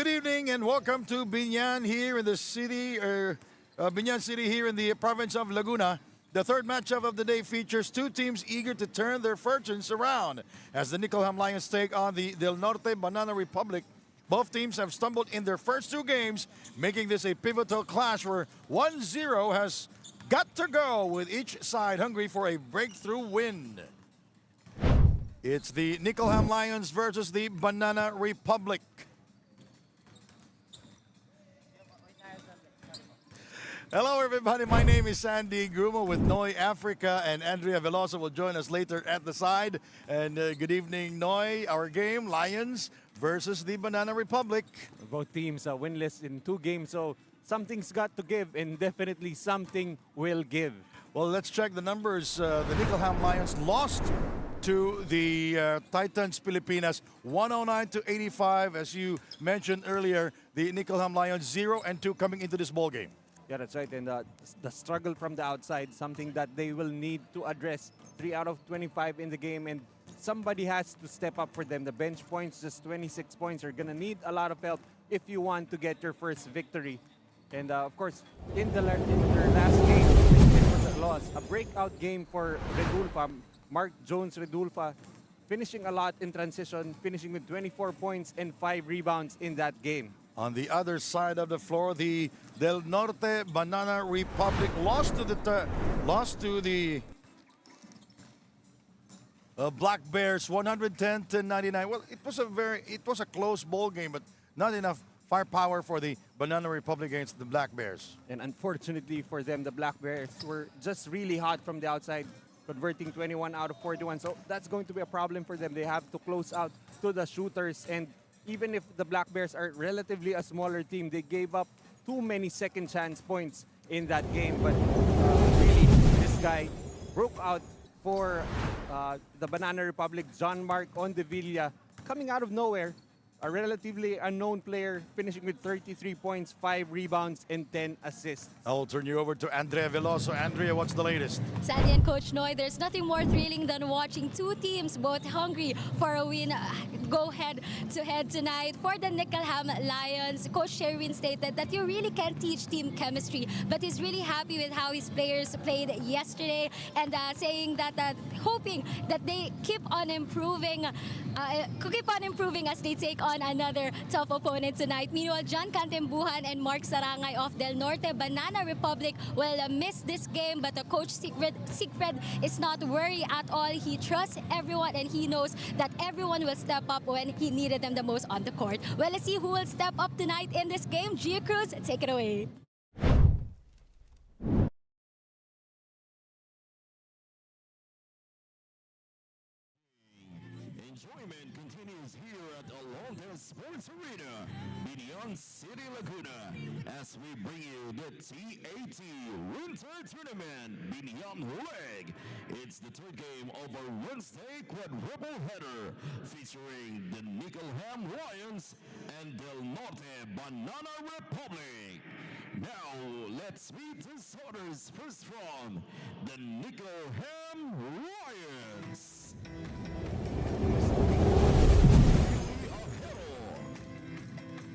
evening and welcome to Biñan here in the city, Biñan City here in the province of Laguna. The third matchup of the day features two teams eager to turn their fortunes around as the Nikkelham Lions take on the Del Norte Banana Republic. Both teams have stumbled in their first two games, making this a pivotal clash where 1-0 has got to go, with each side hungry for a breakthrough win. It's the Nikkelham Lions versus the Banana Republic. Hello everybody, my name is Sandy Grumo with Noy Africa, and Andrea Veloso will join us later at the side. And good evening, Noy. Our game, Lions versus the Banana Republic. Both teams are winless in 2 games, so something's got to give, and definitely something will give. Well, let's check the numbers. The Nikkelham Lions lost to the Titans Pilipinas 109-85. As you mentioned earlier, the Nikkelham Lions 0-2 coming into this ball game. Yeah, that's right. And the struggle from the outside, something that they will need to address. 3 out of 25 in the game, and somebody has to step up for them. The bench points, just 26 points. You're going to need a lot of help if you want to get your first victory. And of course, in their last game, it was a loss. A breakout game for Redulfa, Mark Jones Redulfa, finishing a lot in transition, finishing with 24 points and 5 rebounds in that game. On the other side of the floor, the Del Norte Banana Republic lost to the Black Bears 110-99. Well, it was a close ball game, but not enough firepower for the Banana Republic against the Black Bears. And unfortunately for them, the Black Bears were just really hot from the outside, converting 21 out of 41. So that's going to be a problem for them. They have to close out to the shooters, and even if the Black Bears are relatively a smaller team, they gave up too many second chance points in that game. But really, this guy broke out for the Banana Republic, John Mark Ondevilla, coming out of nowhere. A relatively unknown player, finishing with 33 points, 5 rebounds, and 10 assists. I'll turn you over to Andrea Veloso. Andrea, what's the latest? Sandy and Coach Noy, there's nothing more thrilling than watching two teams both hungry for a win go head-to-head tonight. For the Nikkelham Lions, Coach Sherwin stated that you really can't teach team chemistry, but he's really happy with how his players played yesterday, and saying that hoping that they keep on improving as they take on another tough opponent tonight. Meanwhile, John Cantembuhan and Mark Sarangay of Del Norte Banana Republic will miss this game, but the coach Siegfried is not worried at all. He trusts everyone, and he knows that everyone will step up when he needed them the most on the court. Well, let's see who will step up tonight in this game. Gia Cruz, take it away. Enjoyment continues here at the Norte Sports Arena, Biñan City, Laguna, as we bring you the TAT Winter Tournament Biñan Leg. It's the third game of our Wednesday quadruple header, featuring the Nikkelham Lions and Del Norte Banana Republic. Now, let's meet the starters first from the Nikkelham Lions.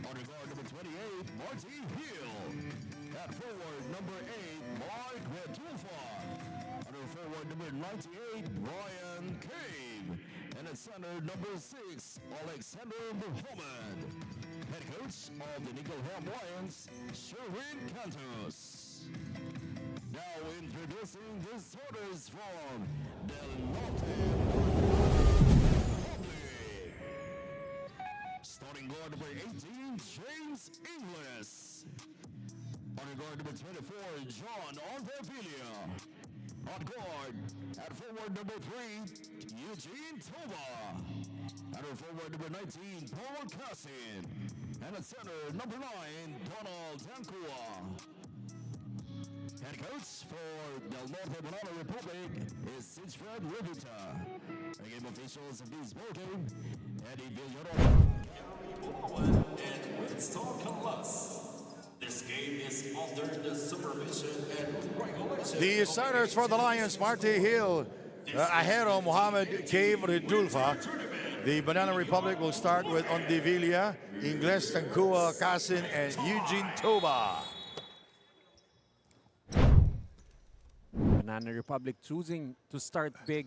On guard number 28, Marty Hill. At forward number 8, Mark Redulfa. Under forward number 98, Brian Cave. And at center number 6, Alexander Muhammad. Head coach of the Nikkelham Lions, Sherwin Cantos. Now introducing the starters from Del Norte Republic. Starting guard number 18, James Inglis. On guard number 24, John Ondevilla. On guard, at forward number 3, Eugene Toba. At forward number 19, Paul Cassin. And at center, number 9, Donald Dankua. Head coach for Del Norte Banana Republic is Siegfried Rivita. The game officials of this ball game, Eddie Villarreal. And Winston Calas. This game is under the supervision and regulation. The starters for the Lions, Marty Hill, Ahero Mohamed Cave Redulfa. The Banana Republic will start with Ondivilla, Ingles, Tankua, Kasin, and Eugene Toba. Banana Republic choosing to start big,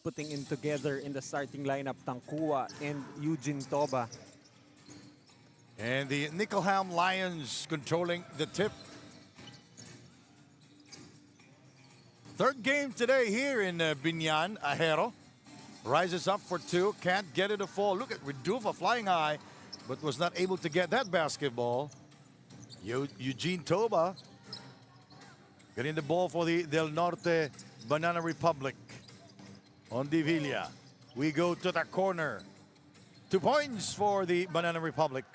putting in together in the starting lineup Tankua and Eugene Toba. And the Nikkelham Lions controlling the tip. Third game today here in Biñan. Ajero rises up for two, can't get it to fall. Look at Redufa flying high, but was not able to get that basketball. Eugene Toba getting the ball for the Del Norte Banana Republic. Ondivilla, we go to the corner. 2 points for the Banana Republic.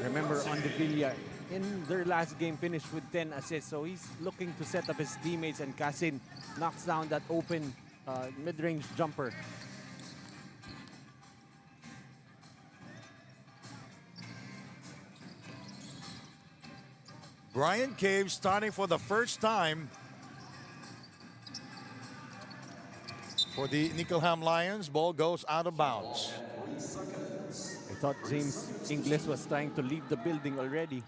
Remember, Ondivilla in their last game finished with 10 assists, so he's looking to set up his teammates, and Kasin knocks down that open mid-range jumper. Brian Cave starting for the first time for the Nikkelham Lions. Ball goes out of bounds. I thought James Ingles was trying to leave the building already.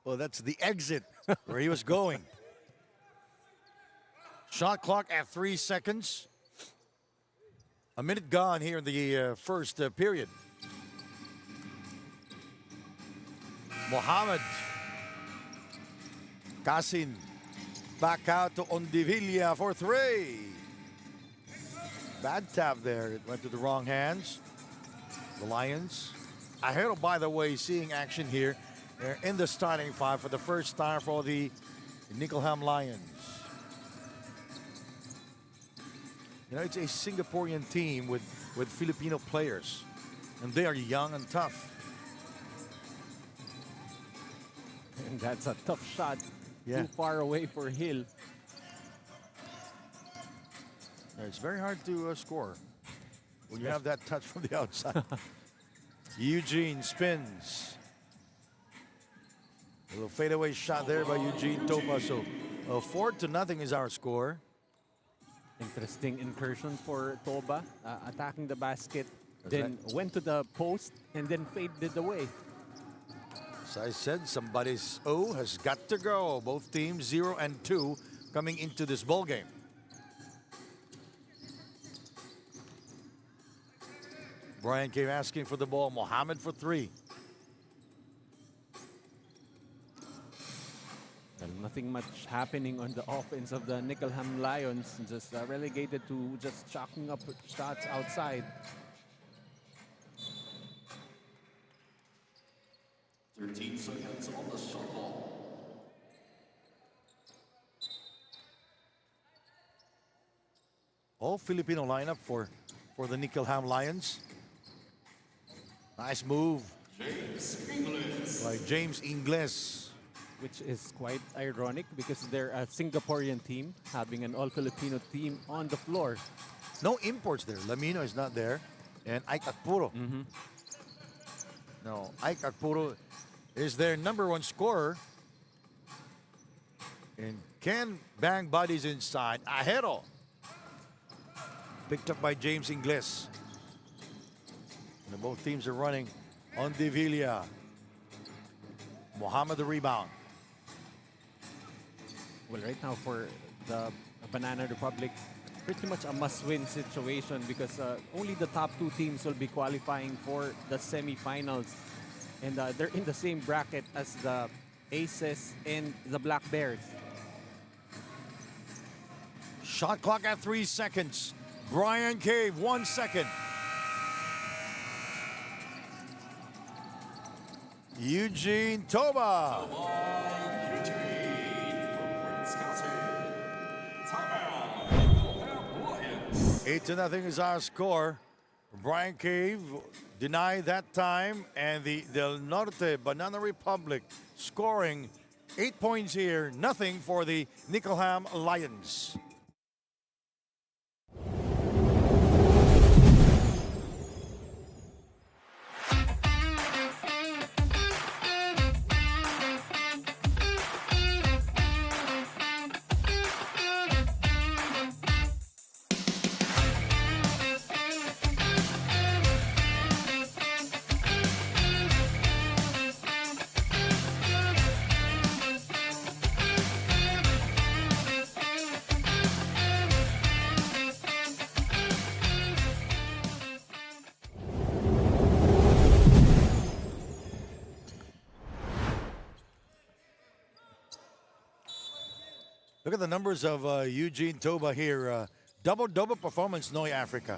Well, that's the exit where he was going. Shot clock at 3 seconds. A minute gone here in the first period. Mohammed. Kasin. Back out to Ondivilla for three. Bad tap there. It went to the wrong hands. The Lions. Ajero, by the way, seeing action here in the starting five for the first time for the Nikkelham Lions. You know, it's a Singaporean team with Filipino players, and they are young and tough. And that's a tough shot. Yeah. Too far away for Hill. It's very hard to score when you have that touch from the outside. Eugene spins. A little fadeaway shot there by Eugene Topa. So 4-0 is our score. Interesting incursion for Toba, attacking the basket, then went to the post and then faded away. As I said, somebody's O has got to go. Both teams 0 and 2 coming into this ball game. Brian came asking for the ball. Mohammed for three. Well, nothing much happening on the offense of the Nikkelham Lions. Just relegated to just chalking up shots outside. 13 seconds on the shot clock. All Filipino lineup for the Nikkelham Lions. Nice move James Ingles. by James Ingles. Which is quite ironic because they're a Singaporean team having an all-Filipino team on the floor. No imports there. Lamino is not there. And Ike Akpuro. No, Ike Akpuro is their #1 scorer. And can bang bodies inside. Ajero. Picked up by James Ingles. And both teams are running on Ondivilla. Mohammed the rebound. Well, right now for the Banana Republic, pretty much a must-win situation because only the top two teams will be qualifying for the semifinals. And they're in the same bracket as the Aces and the Black Bears. Shot clock at 3 seconds. Brian Cave, 1 second. Eugene Toba. Eugene from Wisconsin. Timeout. Nikkelham Lions. 8-0 is our score. Brian Cave denied that time, and the Del Norte Banana Republic scoring 8 points here. Nothing for the Nikkelham Lions. Look at the numbers of Eugene Toba here. Double-double performance, Noy Africa.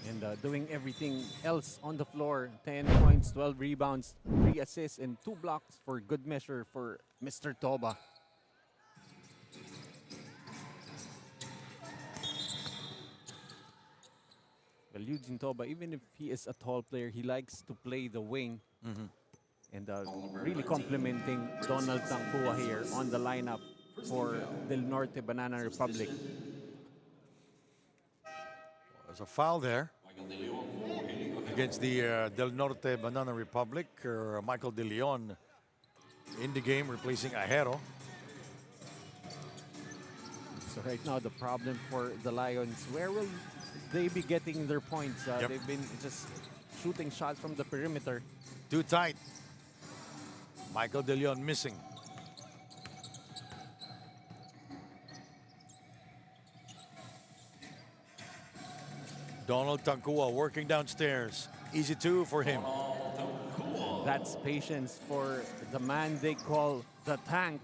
And doing everything else on the floor. 10 points, 12 rebounds, 3 assists, and 2 blocks for good measure for Mr. Toba. Well, Eugene Toba, even if he is a tall player, he likes to play the wing. And really complimenting Donald Tancua here on the lineup for Del Norte Banana Republic. There's a foul there against the Del Norte Banana Republic. Michael De Leon in the game, replacing Ajero. So right now the problem for the Lions, where will they be getting their points? They've been just shooting shots from the perimeter. Too tight. Michael De Leon missing. Donald Tancua working downstairs. Easy two for him. That's patience for the man they call the tank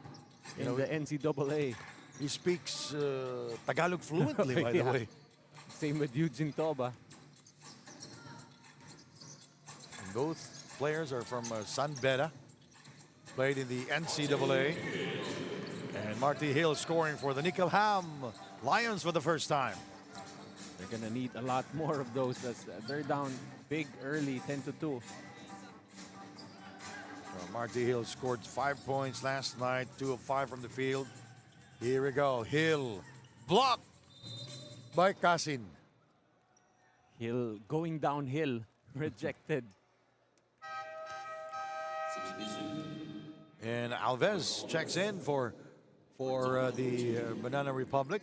in the NCAA. He speaks Tagalog fluently, by the way. Same with Eugene Toba. And both players are from San Beda. Played in the NCAA. And Marty Hill scoring for the Nikkelham Lions for the first time. They're going to need a lot more of those as they're down big early, 10-2. So Marty Hill scored 5 points last night, 2 of 5 from the field. Here we go. Hill blocked by Casin. Hill going downhill, rejected. And Alves checks in for the Banana Republic.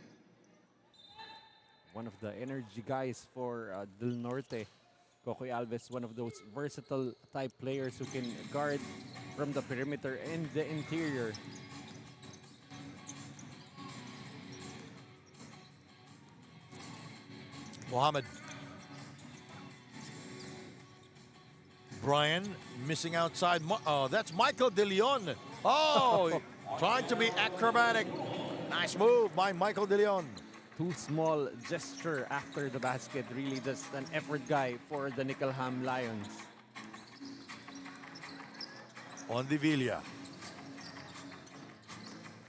One of the energy guys for Del Norte. Kokoy Alves, one of those versatile type players who can guard from the perimeter and the interior. Mohammed. Brian missing outside. That's Michael De Leon. Oh, trying to be acrobatic. Nice move by Michael De Leon. Too small gesture after the basket. Really just an effort guy for the Nikkelham Lions. On the Villa.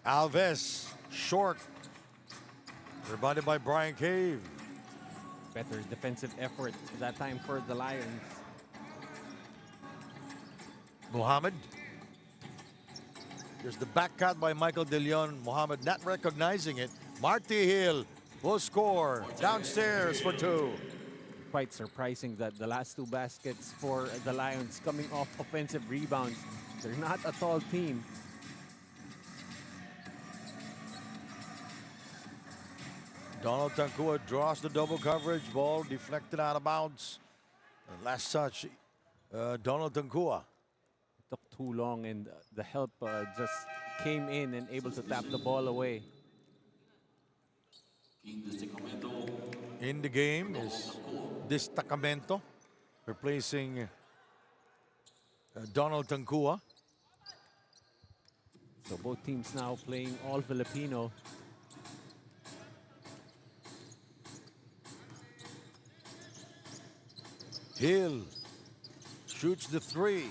Alves, short. Rebounded by Brian Cave. Better defensive effort that time for the Lions. Mohammed. Here's the back cut by Michael De Leon. Mohammed not recognizing it. Marty Hill will score downstairs for 2. Quite surprising that the last 2 baskets for the Lions coming off offensive rebounds. They're not a tall team. Donald Tancua draws the double coverage. Ball deflected out of bounds. And last touch, Donald Tancua. Took too long and the help just came in and able to tap the ball away. In the game is Destacamento, replacing Donald Tancua. So both teams now playing all Filipino. Hill shoots the 3.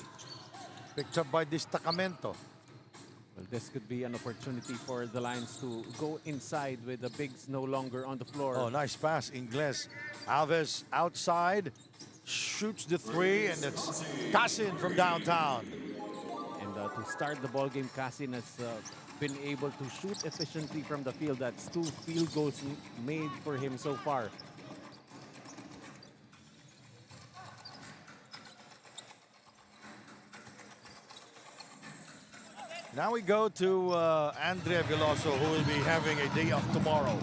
Picked up by Destacamento. Well, this could be an opportunity for the Lions to go inside with the bigs no longer on the floor. Oh, nice pass, Ingles. Alves outside, shoots the 3, and it's Casin from downtown. And to start the ball game, Casin has been able to shoot efficiently from the field. That's 2 field goals made for him so far. Now we go to Andrea Veloso, who will be having a day off tomorrow.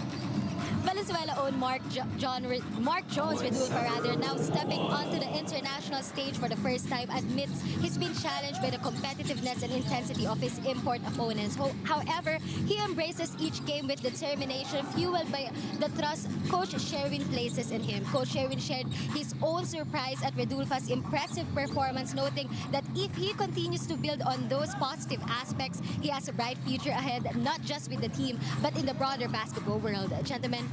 Valenzuela-owned Mark Jones Redulfa rather, now stepping onto the international stage for the first time, admits he's been challenged by the competitiveness and intensity of his import opponents. However, he embraces each game with determination, fueled by the trust Coach Sherwin places in him. Coach Sherwin shared his own surprise at Redulfa's impressive performance, noting that if he continues to build on those positive aspects, he has a bright future ahead, not just with the team, but in the broader basketball world. Gentlemen.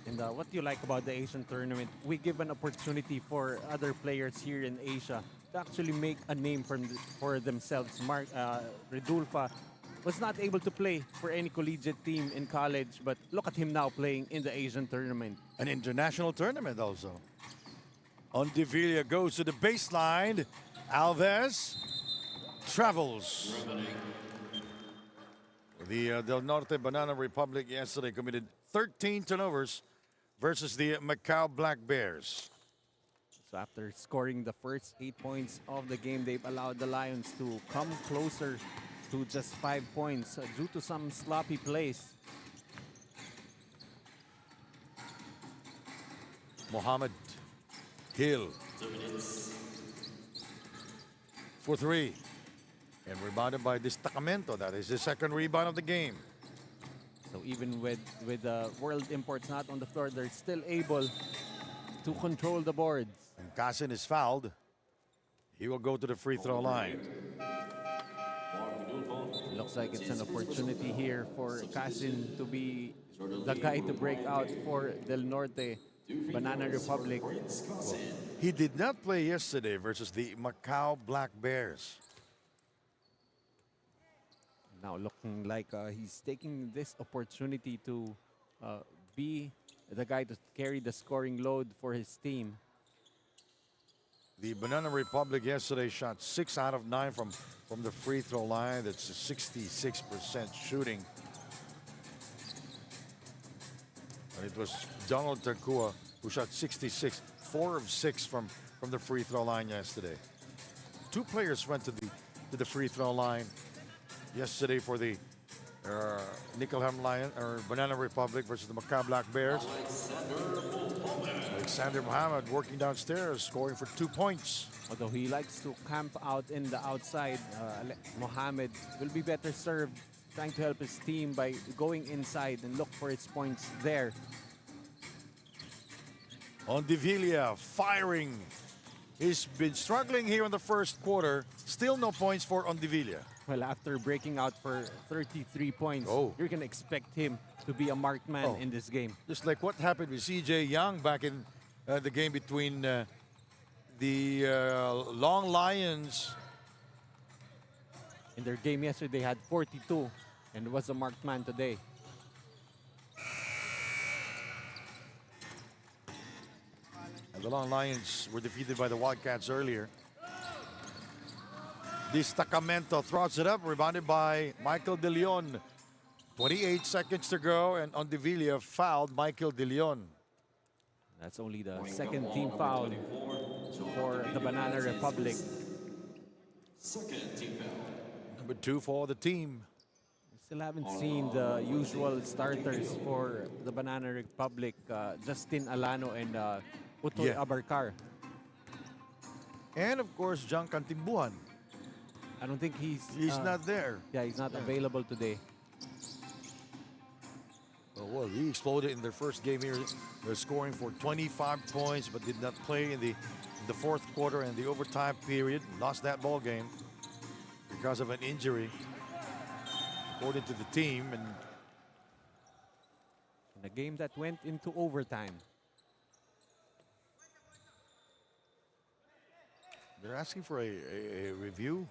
And what do you like about the Asian tournament? We give an opportunity for other players here in Asia to actually make a name for themselves. Redulfa was not able to play for any collegiate team in college, but look at him now playing in the Asian tournament. An international tournament also. Ondivilla goes to the baseline. Alves travels. The Del Norte Banana Republic yesterday committed 13 turnovers versus the Macau Black Bears. So after scoring the first 8 points of the game, they've allowed the Lions to come closer to just 5 points due to some sloppy plays. Mohammed Hill for three. And rebounded by Destacamento. That is the second rebound of the game. So even with world imports not on the floor, they're still able to control the boards. And Kasin is fouled. He will go to the free throw line. Looks like it's an opportunity here for Kasin to be the guy to break out for Del Norte Banana Republic. He did not play yesterday versus the Macau Black Bears. Now looking like he's taking this opportunity to be the guy to carry the scoring load for his team. The Banana Republic yesterday shot 6 out of 9 from the free throw line. That's a 66% shooting. And it was Donald Tarcua who shot 66, 4 of 6 from the free throw line yesterday. 2 players went to the free throw line yesterday for the Nikkelham Lion or Banana Republic versus the Macau Black Bears. Alexander Mohammed working downstairs, scoring for 2 points. Although he likes to camp out in the outside, Mohammed will be better served trying to help his team by going inside and look for his points there. Ondivilla firing. He's been struggling here in the first quarter. Still no points for Ondivilla. Well, after breaking out for 33 points, you're going to expect him to be a marked man in this game. Just like what happened with CJ Young back in the game between the Long Lions. In their game yesterday, they had 42 and was a marked man today. And the Long Lions were defeated by the Wildcats earlier. Destacamento throws it up, rebounded by Michael De Leon. 28 seconds to go, and Ondivilla fouled Michael De Leon. That's only the second team foul for the Banana Republic. Second team foul. Number 2 for the team. We still haven't seen the usual starters for the Banana Republic, Justin Alano and Utoy Abarcar. And of course, John Cantimbuhan. I don't think he's not there. Yeah, he's not available today. Well, he exploded in their first game here. They're scoring for 25 points, but did not play in the fourth quarter and the overtime period. Lost that ball game because of an injury, according to the team. And in a game that went into overtime. they're asking for a review.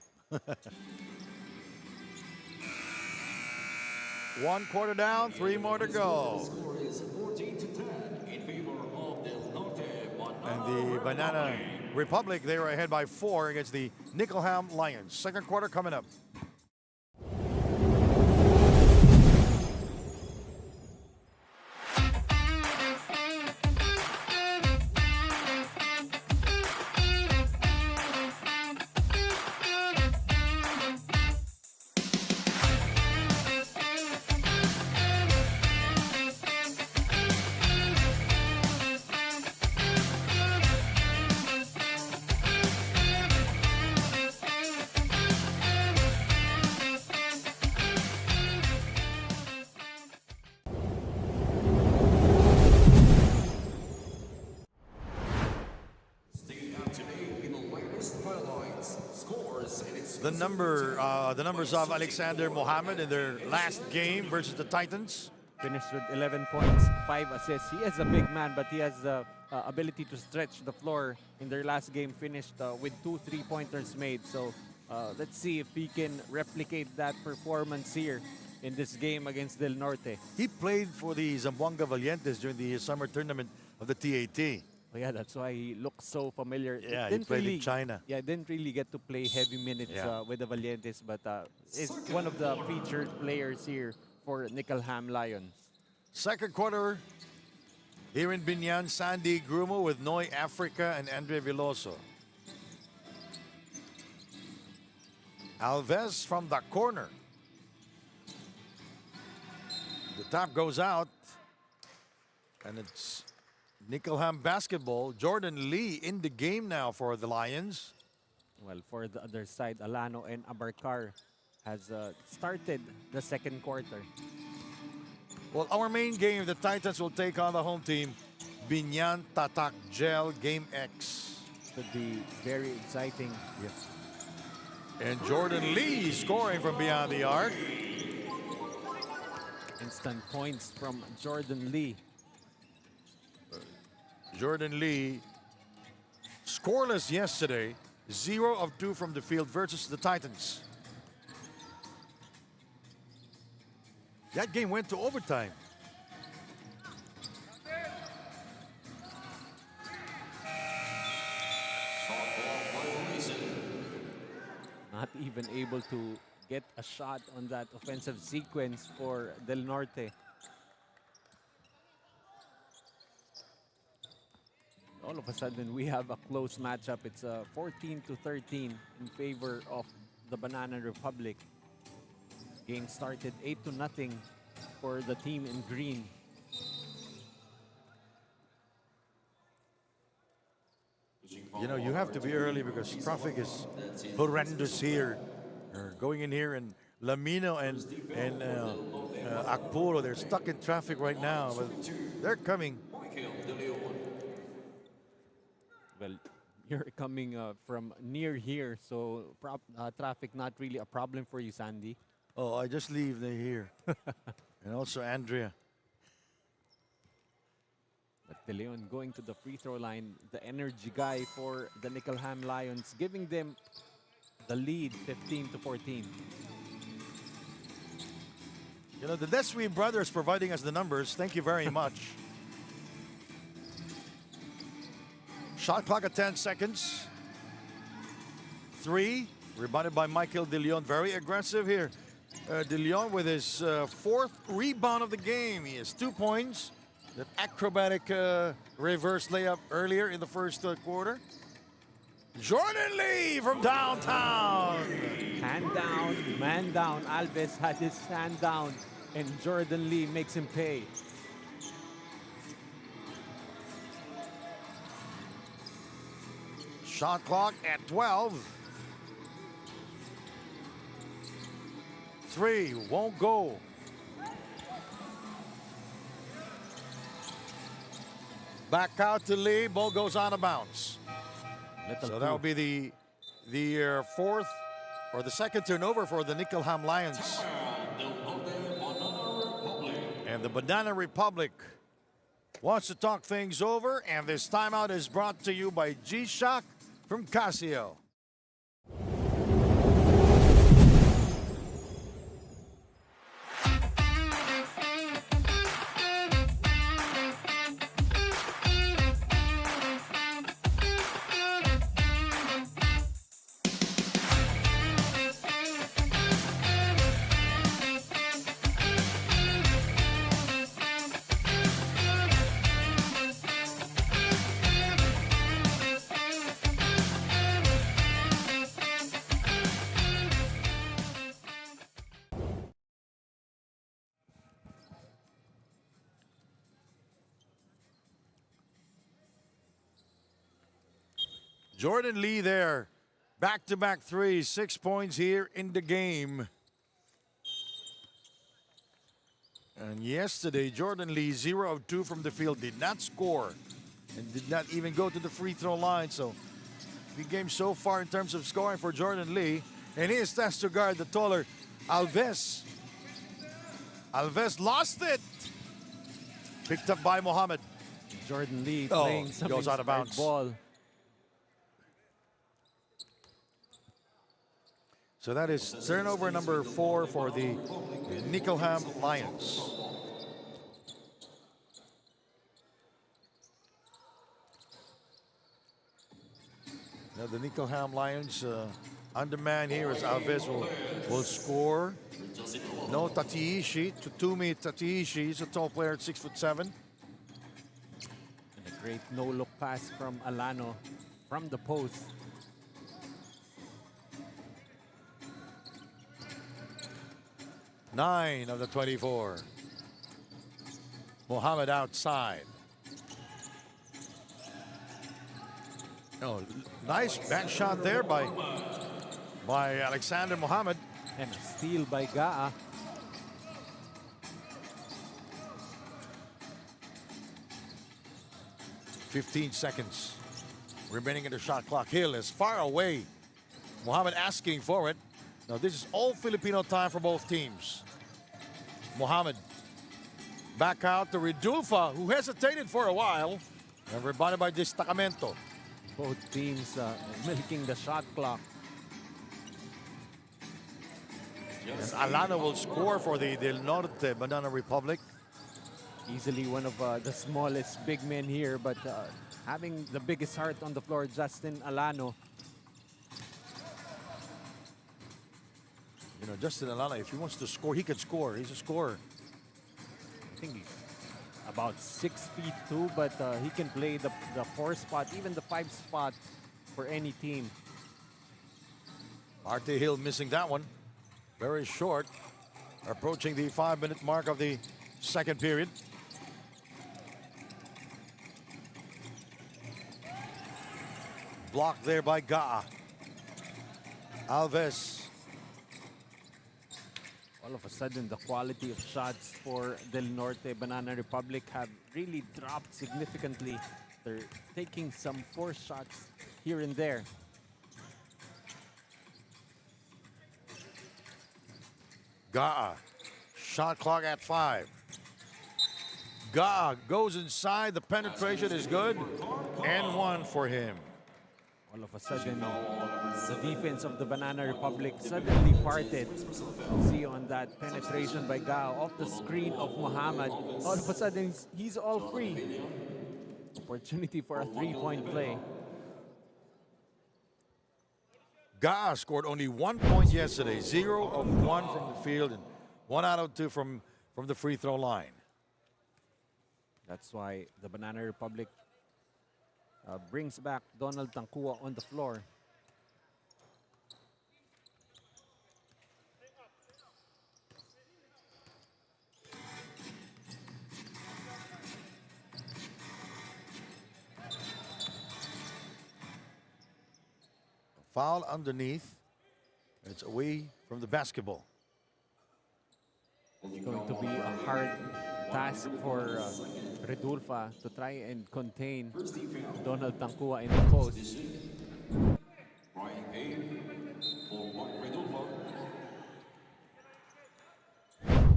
1 quarter down, 3 more to go. Score is 14-10 in favor of Del Norte. And the Banana Republic, they were ahead by 4 against the Nikkelham Lions. Second quarter coming up. the numbers of Alexander Mohammed in their last game versus the Titans. Finished with 11 points, 5 assists. He is a big man, but he has the ability to stretch the floor. In their last game, finished with 2 3-pointers made. So let's see if he can replicate that performance here in this game against Del Norte. He played for the Zamboanga Valientes during the summer tournament of the TAT. Oh yeah, that's why he looks so familiar. Yeah, he played in China. Yeah, didn't really get to play heavy minutes with the Valientes, but is one of the featured players here for Nikkelham Lions. Second quarter here in Biñan, Sandy Grumo with Noy Africa and Andre Veloso. Alves from the corner. The top goes out, and it's Nikkelham basketball. Jordan Lee in the game now for the Lions. Well, for the other side, Alano and Abarkar has started the second quarter. Well, our main game, the Titans will take on the home team, Biñan Tatak Gel Game X. Could be very exciting. Yes. And Jordan Lee scoring from beyond the arc. Instant points from Jordan Lee. Jordan Lee scoreless yesterday, 0 of 2 from the field versus the Titans. That game went to overtime. Not even able to get a shot on that offensive sequence for Del Norte. All of a sudden, we have a close matchup. It's 14-13 in favor of the Banana Republic. Game started 8-0 for the team in green. You know, you have to be early because traffic is horrendous here. Going in here in Lamino and Akpuro, they're stuck in traffic right now, but they're coming. Well, you're coming from near here, so traffic not really a problem for you, Sandy. Oh, I just leave they're here. And also Andrea. But De Leon going to the free throw line, the energy guy for the Nikkelham Lions, giving them the lead 15-14. You know, the Desui brothers providing us the numbers. Thank you very much. Shot clock at 10 seconds. 3, rebounded by Michael De Leon. Very aggressive here. De Leon with his 4th rebound of the game. He has 2 points. That acrobatic reverse layup earlier in the first quarter. Jordan Lee from downtown. Hand down, man down. Alves had his hand down, and Jordan Lee makes him pay. Shot clock at 12. 3, won't go. Back out to Lee, ball goes out of bounds. So that will be the 4th or the 2nd turnover for the Nikkelham Lions. And the Banana Republic wants to talk things over, and this timeout is brought to you by G-Shock from Casio. Jordan Lee there, back-to-back threes, 6 points here in the game. And yesterday, Jordan Lee, 0 of 2 from the field, did not score and did not even go to the free throw line. So, the game so far in terms of scoring for Jordan Lee, And he is tasked to guard the taller Alves. Alves lost it. Picked up by Mohammed. Jordan Lee Oh, playing some goes out of inspired bounds. ball. So that is turnover number 4 for the Nikkelham Lions. Now the Nikkelham Lions underman here as Alves will score. No Tatiishi, Tutumi Tatiishi. He's a tall player at 6'7". And a great no-look pass from Alano from the post. Nine of the 24. Mohammed outside. Oh, nice back shot there by Alexander Mohammed. And a steal by Gaa. $15 seconds remaining in the shot clock. Hill is far away. Mohammed asking for it. Now this is all Filipino time for both teams. Mohammed back out to Redulfa, who hesitated for a while. And rebounded by Destacamento. Both teams milking the shot clock. And Alana will score for the Del Norte Banana Republic. Easily one of the smallest big men here, but having the biggest heart on the floor, Justin Alano. You know, Justin Alana, if he wants to score, he can score. He's a scorer. I think he's about 6'2", but he can play the 4 spot, even the 5 spot for any team. Arte Hill missing that one. Very short. Approaching the 5-minute mark of the second period. Blocked there by Gaa. Alves. All of a sudden, the quality of shots for Del Norte Banana Republic have really dropped significantly. They're taking some forced shots here and there. Gaa. Shot clock at 5. Gaa goes inside. The penetration is good. And 1 for him. All of a sudden, the defense of the Banana Republic suddenly parted. You see on that penetration by Gao off the screen of Mohammed. All of a sudden, he's all free. Opportunity for a 3-point play. Gaa scored only 1 point yesterday. 0 of 1 from the field and 1 out of 2 from the free throw line. That's why the Banana Republic brings back Donald Tancua on the floor. Foul underneath. It's away from the basketball. It's going to be a hard task for Redulfa to try and contain Donald Tancua in the post. Brian Payne for Mark Redulfa.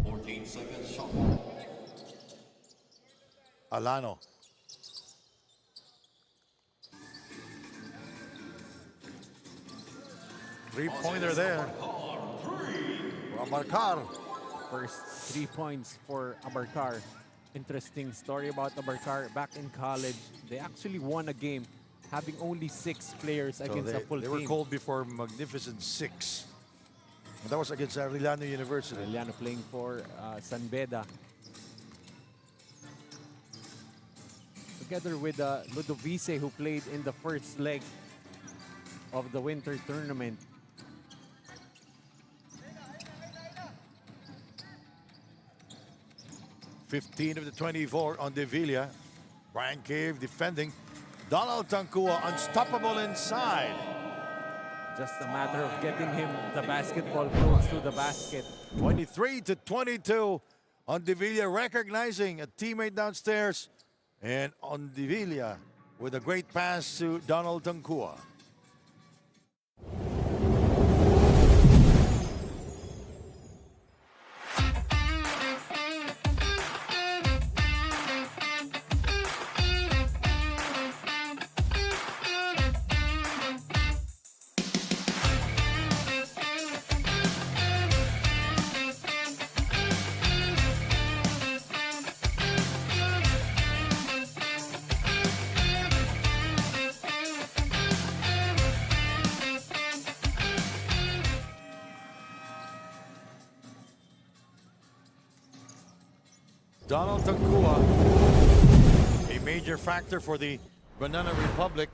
14 seconds shot clock. Alano. Three-pointer there. Abarcar. First 3 points for Abarcar. Interesting story about Abarcar. Back in college, they actually won a game having only 6 players So against a full they team. were called before Magnificent 6. And that was against Arellano University. Arellano playing for San Beda. Together with Ludovice, who played in the first leg of the winter tournament. $15 of the 24 on De Villa. Brian Cave defending. Donald Tancua unstoppable inside. Just a matter of getting him the basketball close to the basket. 23-22 on De Villa, recognizing a teammate downstairs. And on De Villa with a great pass to Donald Tancua. Donald Tankua, a major factor for the Banana Republic.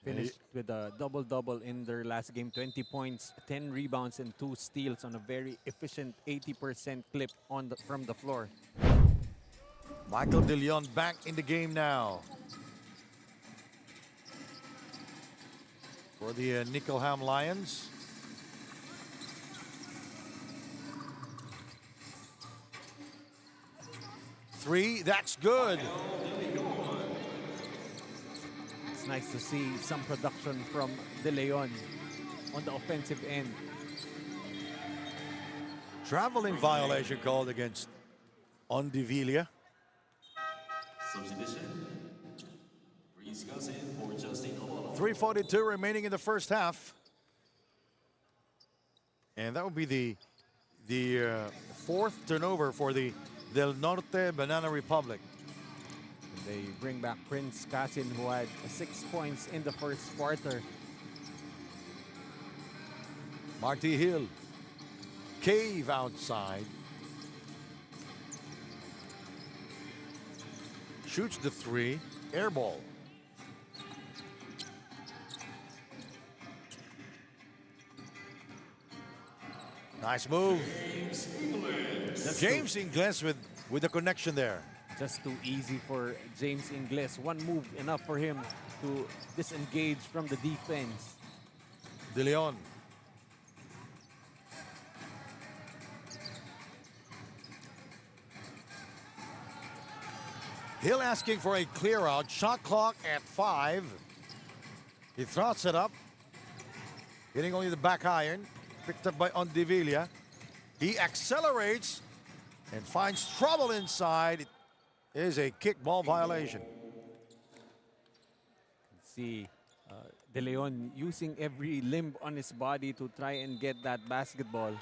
Finished with a double-double in their last game. 20 points, 10 rebounds, and 2 steals on a very efficient 80% clip from the floor. Michael De Leon back in the game now. For the Nikkelham Lions. Three, that's good. It's nice to see some production from De Leon on the offensive end. Traveling violation called against Ondivilla. Substitution. Please comes in for Justin Olano. 3:42 remaining in the first half. And that will be the fourth turnover for the Del Norte Banana Republic. They bring back Prince Casin, who had 6 points in the first quarter. Marty Hill. Cave outside. Shoots the three. Air ball. Nice move. James Ingles with the connection there. Just too easy for James Ingles. One move enough for him to disengage from the defense. De Leon. Hill asking for a clear out. Shot clock at 5. He throws it up. Hitting only the back iron. Picked up by Ondivilla. He accelerates and finds trouble inside. It is a kickball violation. See De Leon using every limb on his body to try and get that basketball.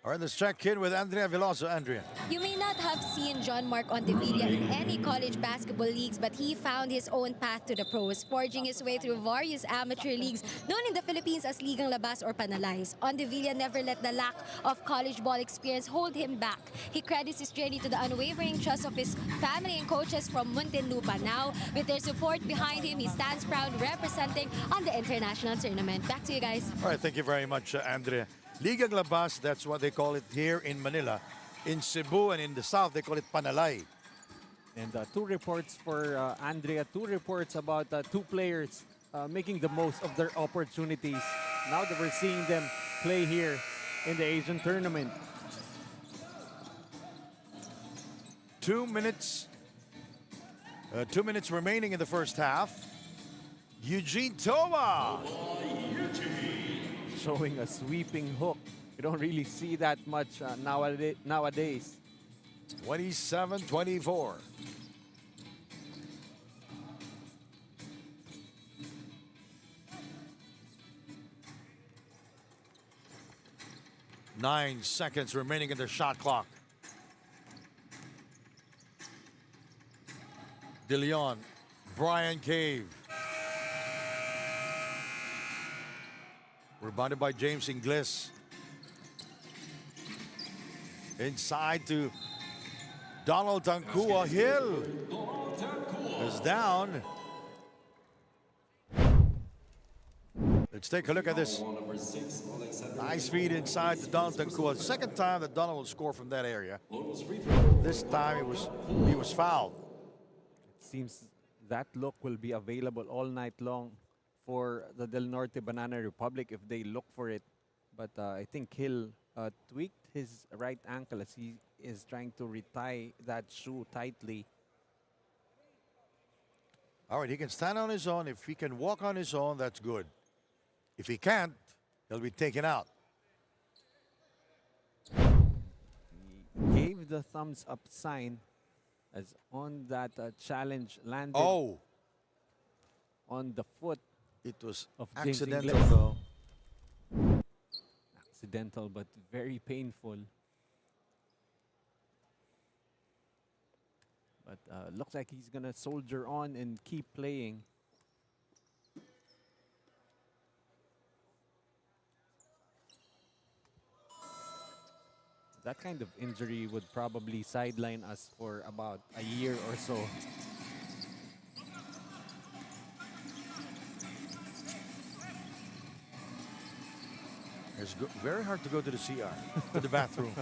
All right, let's check in with Andrea Veloso. Andrea. You may not have seen John Mark Ondivilla in any college basketball leagues, but he found his own path to the pros, forging his way through various amateur leagues known in the Philippines as Ligang Labas or Panalays. Ondivilla never let the lack of college ball experience hold him back. He credits his journey to the unwavering trust of his family and coaches from Muntinlupa. Now, with their support behind him, he stands proud representing on the international tournament. Back to you guys. All right, thank you very much, Andrea. Ligang Labas, that's what they call it here in Manila. In Cebu and in the south, they call it Panalay. And 2 reports for Andrea. 2 reports about 2 players making the most of their opportunities. Now that we're seeing them play here in the Asian tournament. 2 minutes. 2 minutes remaining in the first half. Eugene Toma. Showing a sweeping hook. You don't really see that much nowadays. 27-24. Nine seconds remaining in the shot clock. De Leon, Brian Cave. Rebounded by James Ingles. Inside to Donald Tankua. Hill is down. Let's take a look at this. Nice feed inside to Donald Tankua. Second time that Donald will score from that area. This time he was fouled. Seems that look will be available all night long for the Del Norte Banana Republic if they look for it. But I think Hill tweaked his right ankle as he is trying to retie that shoe tightly. All right, he can stand on his own. If he can walk on his own, that's good. If he can't, he'll be taken out. He gave the thumbs up sign as on that challenge landed on the foot. It was Of James accidental, Ingles. though. Accidental but very painful. But looks like he's gonna soldier on and keep playing. That kind of injury would probably sideline us for about a year or so. It's very hard to go to the CR, to the bathroom.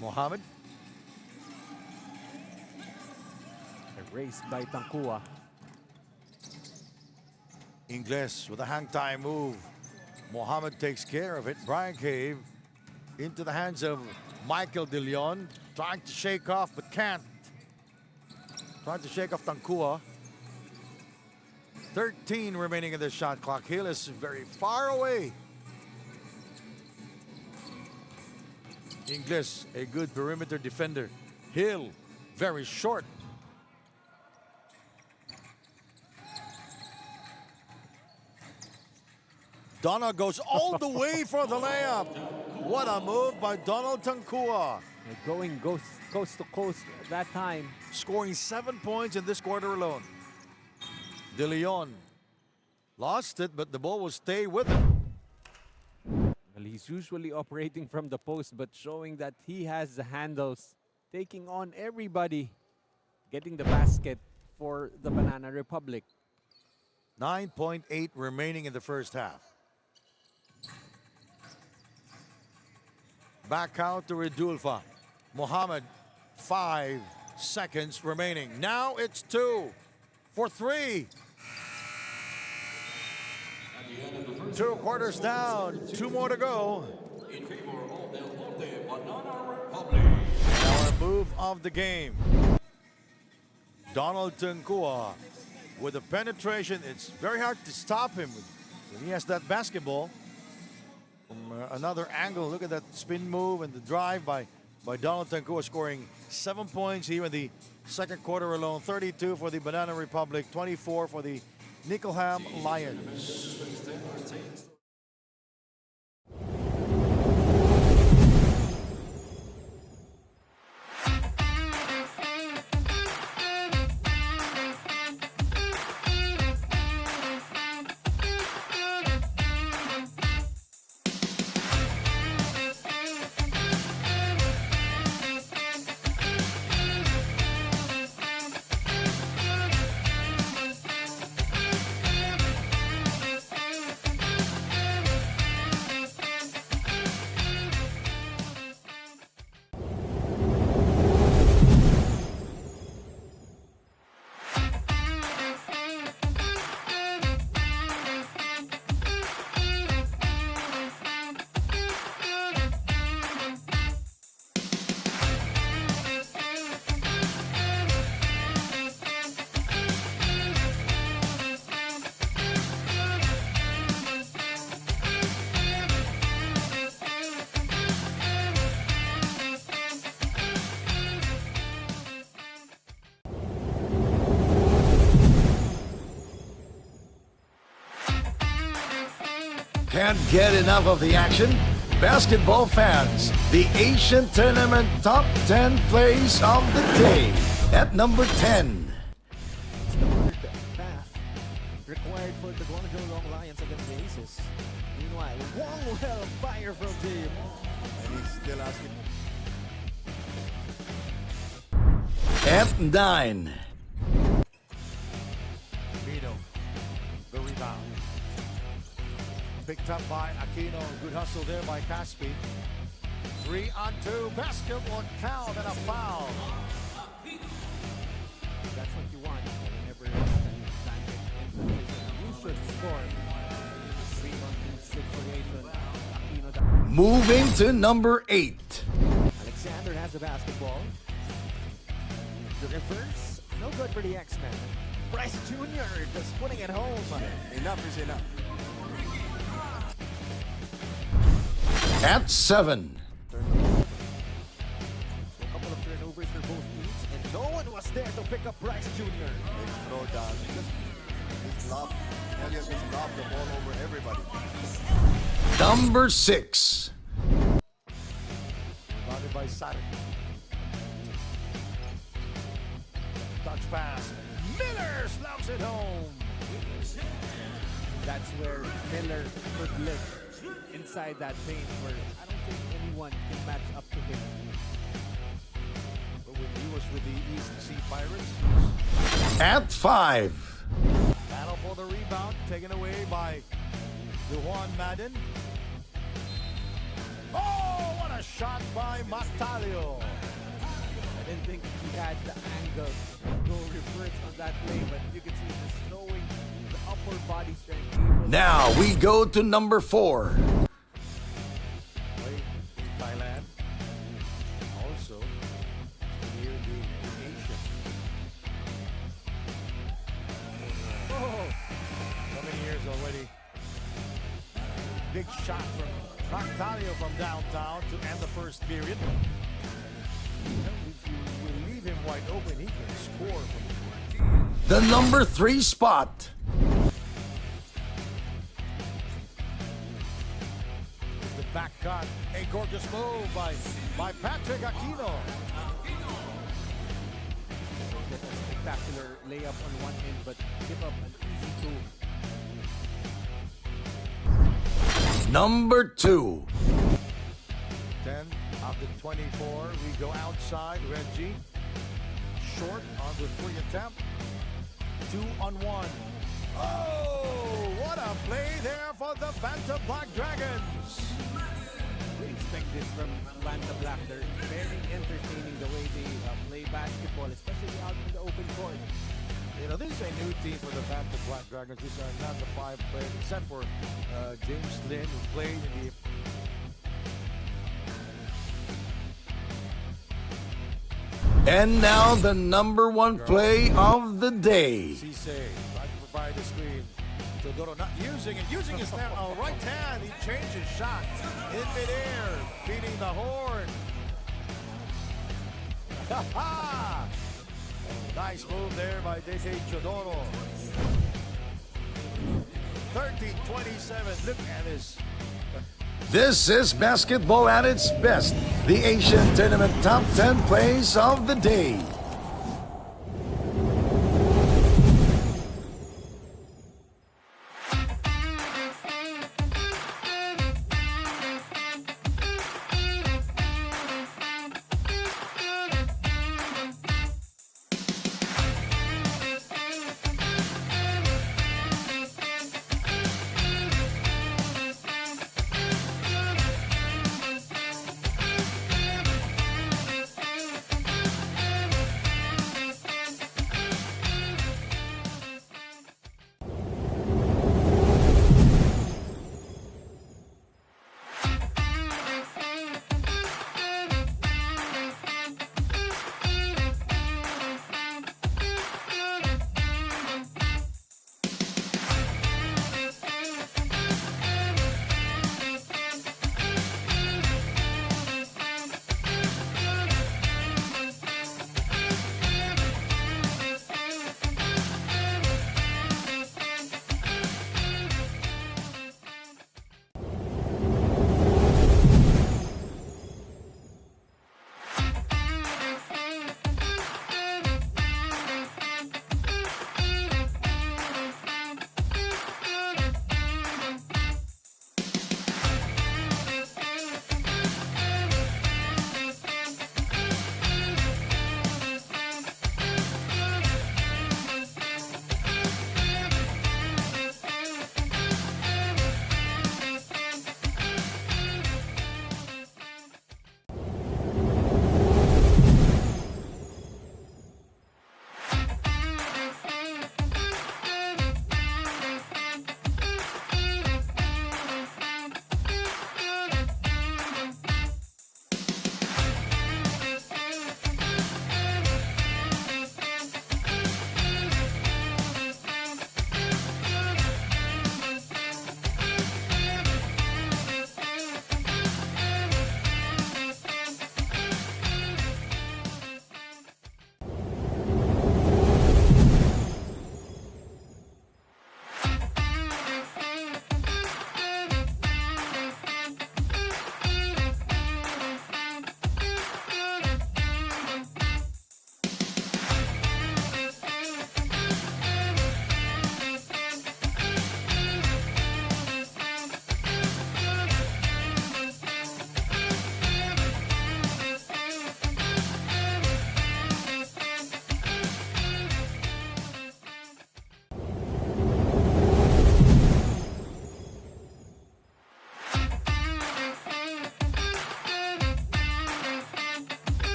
Mohammed. Erased by Tankua. Ingles with a hang time move. Mohammed takes care of it. Brian Cave into the hands of Michael De Leon. Trying to shake off, but can't. Trying to shake off Tankua. 13 remaining in the shot clock. Hill is very far away. Ingles, a good perimeter defender. Hill, very short. Donald goes all the way for the layup. What a move by Donald Tankua. Going coast to coast that time. Scoring 7 points in this quarter alone. De Leon lost it, but the ball will stay with him. Well, he's usually operating from the post, but showing that he has the handles, taking on everybody, getting the basket for the Banana Republic. 9.8 remaining in the first half. Back out to Redulfa. Mohammed, 5 seconds remaining. Now it's 2 for 3. At the end of the first 2 quarters down, 2 more to go. in favor of the Norte Banana Republic. Now a move of the game. Donald Tankua with the penetration. It's very hard to stop him when he has that basketball. From another angle, look at that spin move and the drive by Donald Tankua, scoring 7 points here in the second quarter alone. 32 for the Banana Republic, 24 for the Nikkelham Lions. Can't get enough of the action? Basketball fans, the Asian Tournament Top 10 Plays of the Day. At number 10. It's the third path required for the Guangzhou Long Lions against the Aces. Meanwhile, Wong well fire from team. And he's still asking. At 9. Mino, the rebound. Picked up by Aquino. Good hustle there by Caspi. 3 on 2. Basket won't count and a foul. That's what you want whenever you're in transition. You should score 3-on-2 situation. Aquino, Moving to number 8. Alexander has the basketball. The reverse, no good for the X-Men. Bryce Jr. just putting it home. Enough is enough. At 7. A couple of turnovers for both teams, and no one was there to pick up Bryce Jr. Throw down. Just lob. Elliott just lobbed the ball over everybody. Number 6. Rebounded by Sadik. Touch pass. Miller slams it home. that's where Miller could live inside that paint where I don't think anyone can match up to him. But when he was with the East Sea Pirates, At 5. battle for the rebound taken away by Juan Madden. Oh, what a shot by Mactalio. I didn't think he had the angle to go reverse on that play, but you can see he's showing the upper body strength. Now we go to number 4. Play in Thailand. Also here in the Asia. Oh, so many years already. Big shot from Mactalio from downtown to end the first period. If you will leave him wide open, he can score from The number 3 spot. the back cut. A gorgeous move by Patrick Aquino. That's a spectacular layup on one end, but give up an easy two. Number 2. 10 of the 24. We go outside. Reggie short on the 3 attempt. 2-on-1. Oh, what a play there for the Phantom Black Dragons. We expect this from Banta Black. They're very entertaining the way they play basketball, especially out in the open court. You know, this is a new team for the Phantom Black Dragons. These are not the 5 players, except for James Lynn, who played in the And now the number 1 play of the day. Cisse. Trying to provide the screen. Teodoro not using it. Using his right hand. He changed his shot in midair. Beating the horn. Ha-ha! Nice move there by DJ Teodoro. 13-27. Look at this. This is basketball at its best. The Asian Tournament Top 10 Plays of the Day.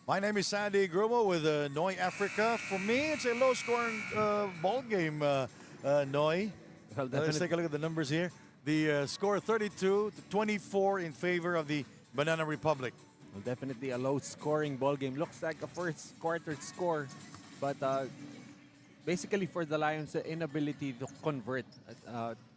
My name is Sandy Grumo with Noi Africa. For me, it's a low-scoring ball game, Noi. Well, Let's take a look at the numbers here. The score 32-24 in favor of the Banana Republic. Well, definitely a low-scoring ball game. Looks like a first quarter score, but basically for the Lions, the inability to convert.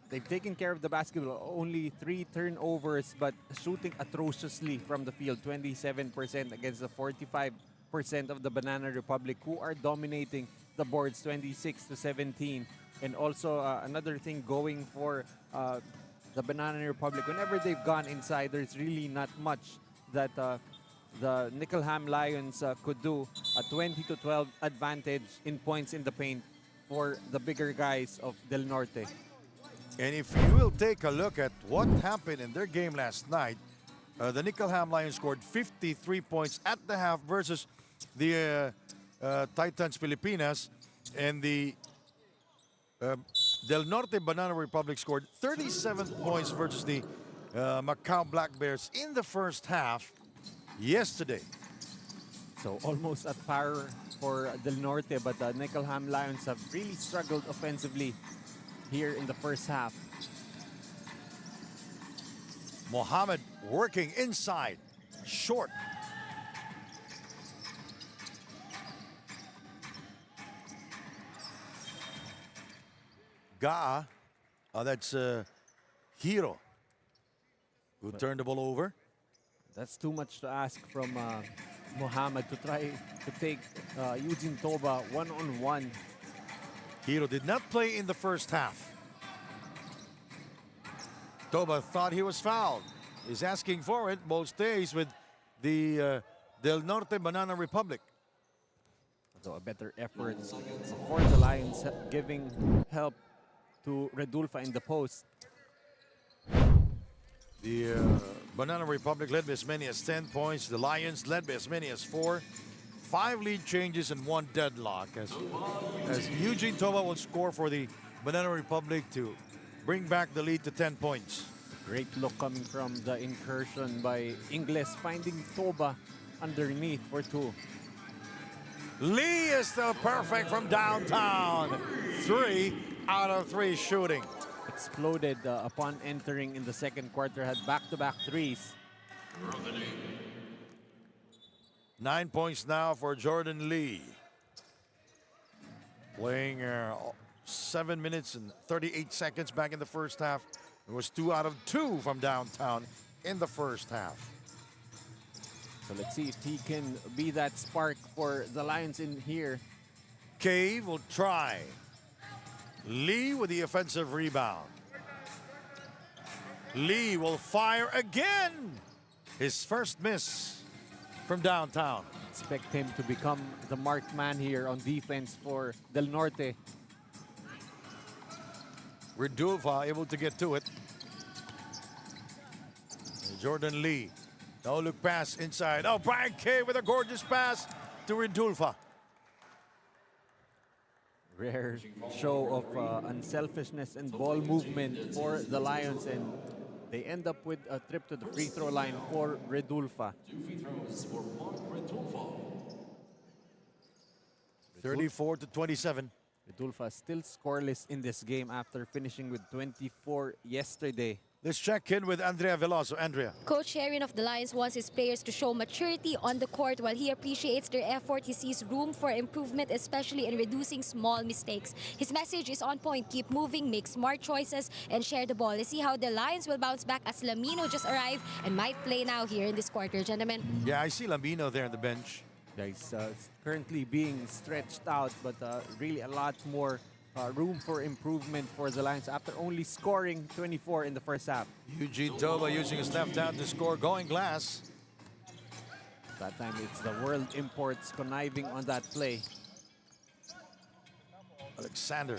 They've taken care of the basketball. Only 3 turnovers, but shooting atrociously from the field. 27% against the 45% of the Banana Republic, who are dominating the boards 26-17. And also another thing going for the Banana Republic, whenever they've gone inside, there's really not much that the Nikkelham Lions could do. A 20-12 advantage in points in the paint for the bigger guys of Del Norte. And if you will take a look at what happened in their game last night, the Nikkelham Lions scored 53 points at the half versus the Titans Pilipinas, and the Del Norte Banana Republic scored 37 points versus the Macau Black Bears in the first half yesterday. So almost at par for Del Norte, but the Nikkelham Lions have really struggled offensively here in the first half. Mohammed working inside, short. Ga'a, that's Hero, who turned the ball over. That's too much to ask from Mohammed to try to take Eugene Toba one-on-one. Hero did not play in the first half. Toba thought he was fouled. He's asking for it. Ball stays with the Del Norte Banana Republic. So a better effort for the Lions, giving help to Redulfa in the post. The Banana Republic led by as many as 10 points. The Lions led by as many as 4. 5 lead changes and 1 deadlock as Eugene Toba will score for the Banana Republic to bring back the lead to 10 points. Great look coming from the incursion by Ingles, finding Toba underneath for 2. Lee is still perfect from downtown. 3 out of 3 shooting. Exploded upon entering in the second quarter, had back-to-back threes. 9 points now for Jordan Lee. Playing 7 minutes and 38 seconds back in the first half. It was 2 out of 2 from downtown in the first half. So let's see if he can be that spark for the Lions in here. Cave will try. Lee with the offensive rebound. Lee will fire again. His first miss from downtown. Expect him to become the marked man here on defense for Del Norte. Redulfa able to get to it. And Jordan Lee. No look pass inside. Oh, Brian Cave with a gorgeous pass to Redulfa. Rare show of unselfishness and ball movement for the Lions, and they end up with a trip to the free throw line for Redulfa. 34-27. Redulfa still scoreless in this game after finishing with 24 yesterday. Let's check in with Andrea Veloso. Andrea. Coach Heron of the Lions wants his players to show maturity on the court. While he appreciates their effort, he sees room for improvement, especially in reducing small mistakes. His message is on point: keep moving, make smart choices, and share the ball. Let's see how the Lions will bounce back as Lamino just arrived and might play now here in this quarter, gentlemen. Yeah, I see Lamino there on the bench. Yeah, he's currently being stretched out, but really a lot more room for improvement for the Lions after only scoring 24 in the first half. Eugene Toba using his left hand to score, going glass. That time it's the World Imports conniving on that play. Alexander.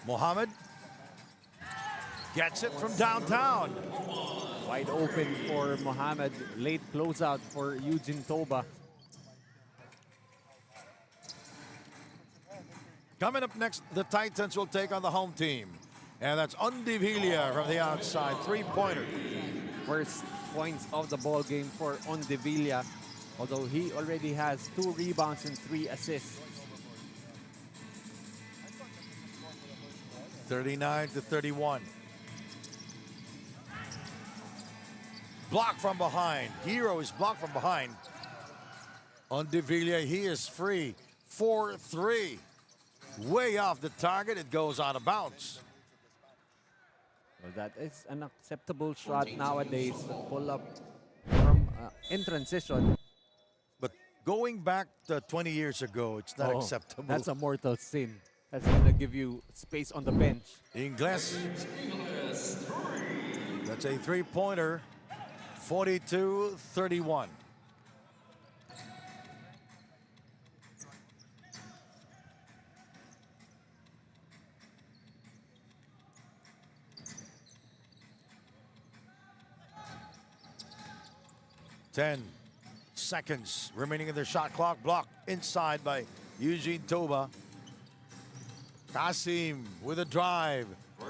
Mohammed gets it from downtown. Wide open for Mohammed. Late closeout for Eugene Toba. Coming up next, the Titans will take on the home team. And that's Undivilla from the outside. 3-pointer. first points of the ball game for Ondevilla, although he already has 2 rebounds and 3 assists. 39-31. Blocked from behind. Hero is blocked from behind. Ondevilla, he is free. 4-3. Way off the target. It goes out of bounds. Well, that is an acceptable shot nowadays. Pull up from in transition. But going back to 20 years ago, it's not acceptable. That's a mortal sin. That's going to give you space on the bench. Ingles. That's a three-pointer. 42-31. Ten seconds remaining in the shot clock. Blocked inside by Eugene Toba. Kasim with a drive. A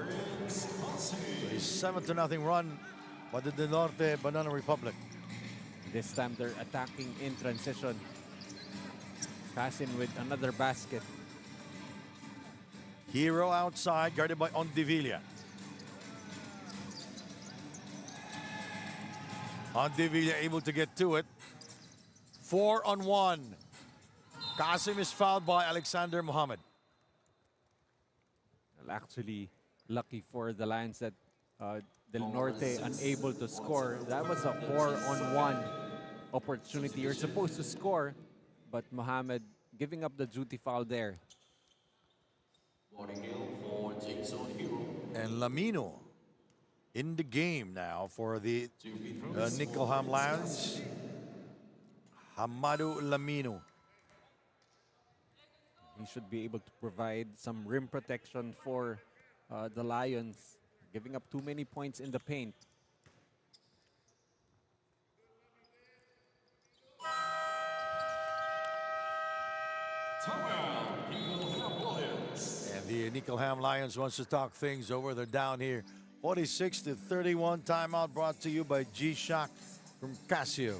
7-0 run by the Norte Banana Republic. This time they're attacking in transition. Kasim with another basket. Hero outside, guarded by Ondevilla. Ondevilla able to get to it. 4-on-1. Kasim is fouled by Alexander Mohammed. Well, actually, lucky for the Lions that Del Norte unable to score. That was a 4-on-1 opportunity. You're supposed to score, but Mohammed giving up the duty foul there. And Lamino in the game now for the Nikkelham Lions. Hamadu Lamino. He should be able to provide some rim protection for the Lions, giving up too many points in the paint. And the Nikkelham Lions wants to talk things over. They're down here. 46-31. Timeout brought to you by G-Shock from Casio.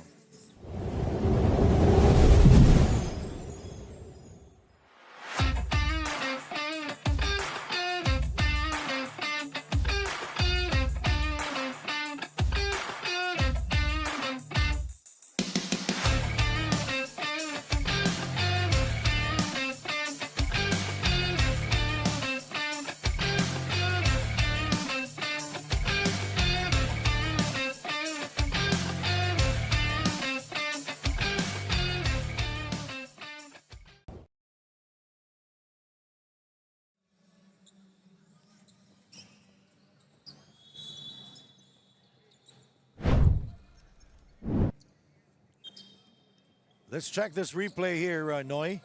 Let's check this replay here, Noy.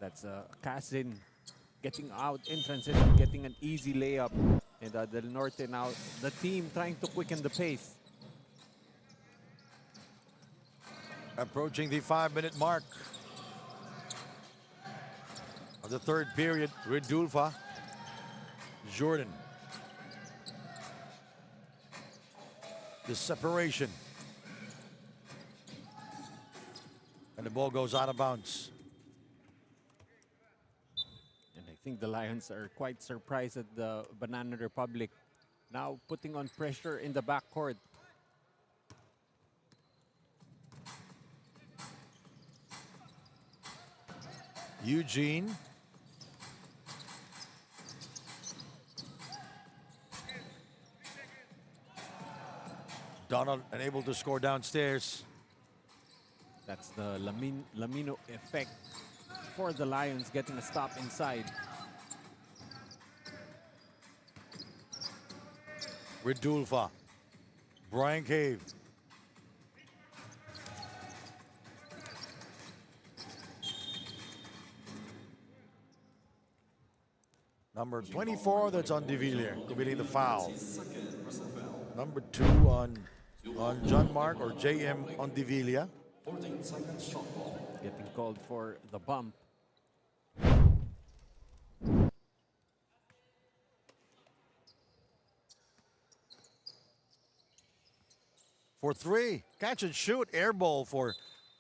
That's Kasim getting out in transition, getting an easy layup. And Del Norte now, the team trying to quicken the pace. Approaching the 5-minute mark of the third period. Ridulfa. Jordan. The separation. And the ball goes out of bounds. And I think the Lions are quite surprised at the Banana Republic now putting on pressure in the backcourt. Eugene. Donald unable to score downstairs. That's the Lamino effect for the Lions, getting a stop inside. Ridulfa. Brian Cave. Number 24, that's on Deville, committing the foul. Number 2 on John Mark or JM on Devilla. Getting called for the bump. for 3. Catch and shoot, air ball for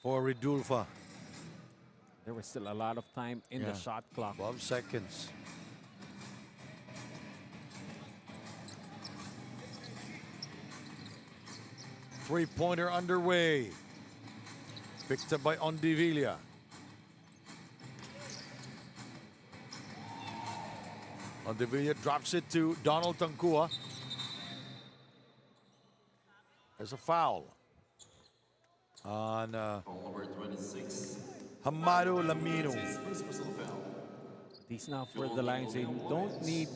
Ridulfa. There was still a lot of time in the Yeah. shot clock. 12 seconds. Three-pointer underway. Picked up by Ondivilla. Ondivilla drops it to Donald Tankua. There's a foul on Foul number 26. Hamado Lamino. First personal foul. These now for the Lions, they don't need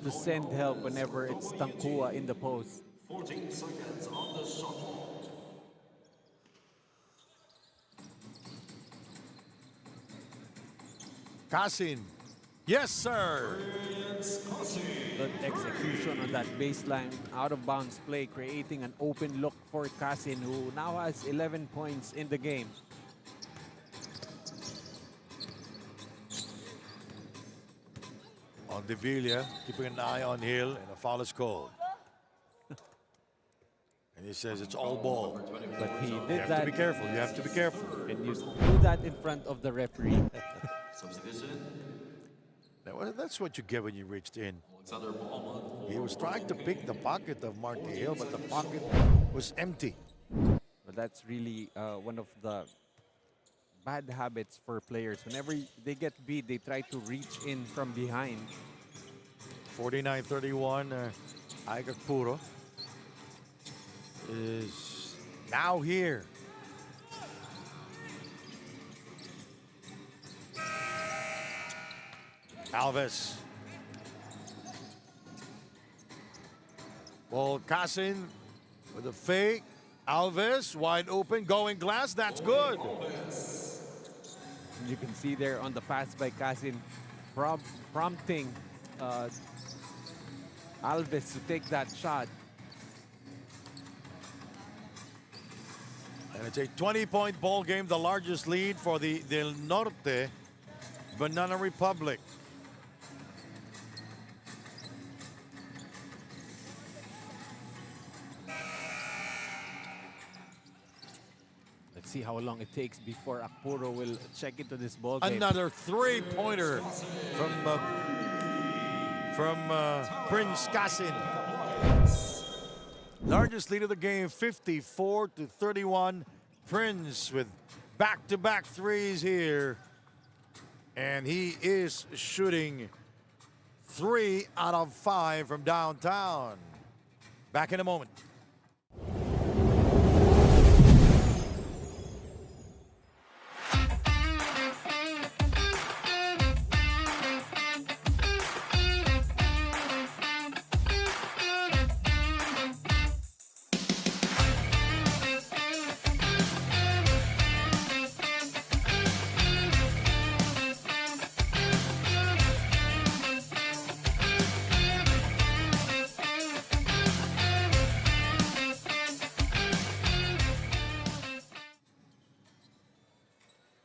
to send help whenever it's Tankua in the post. 14 seconds on the shot clock. Kasin. Yes, sir. Good execution on that baseline out of bounds play, creating an open look for Kasin, who now has 11 points in the game. Ondivilla keeping an eye on Hill, and a foul is called. And he says it's all ball. But he You did have that. to be careful. You have to be careful. And you do that in front of the referee. Substitution. That's what you get when you reached in. Alexander Muhammad. He was trying to pick the pocket of Marty Hill, but the pocket was empty. But that's really one of the bad habits for players. Whenever they get beat, they try to reach in from behind. 49-31, Igor Puro is now here. Alves. Well, Kasin with a fake. Alves wide open, going glass. That's good. You can see there on the pass by Kasin, prompting Alves to take that shot. And it's a 20-point ball game, the largest lead for the Del Norte Banana Republic. Let's see how long it takes before Akpuro will check into this ball game. Another three-pointer from Prince Kasin. Largest lead of the game, 54-31. Prince with back-to-back threes here. And he is shooting 3 out of 5 from downtown. Back in a moment.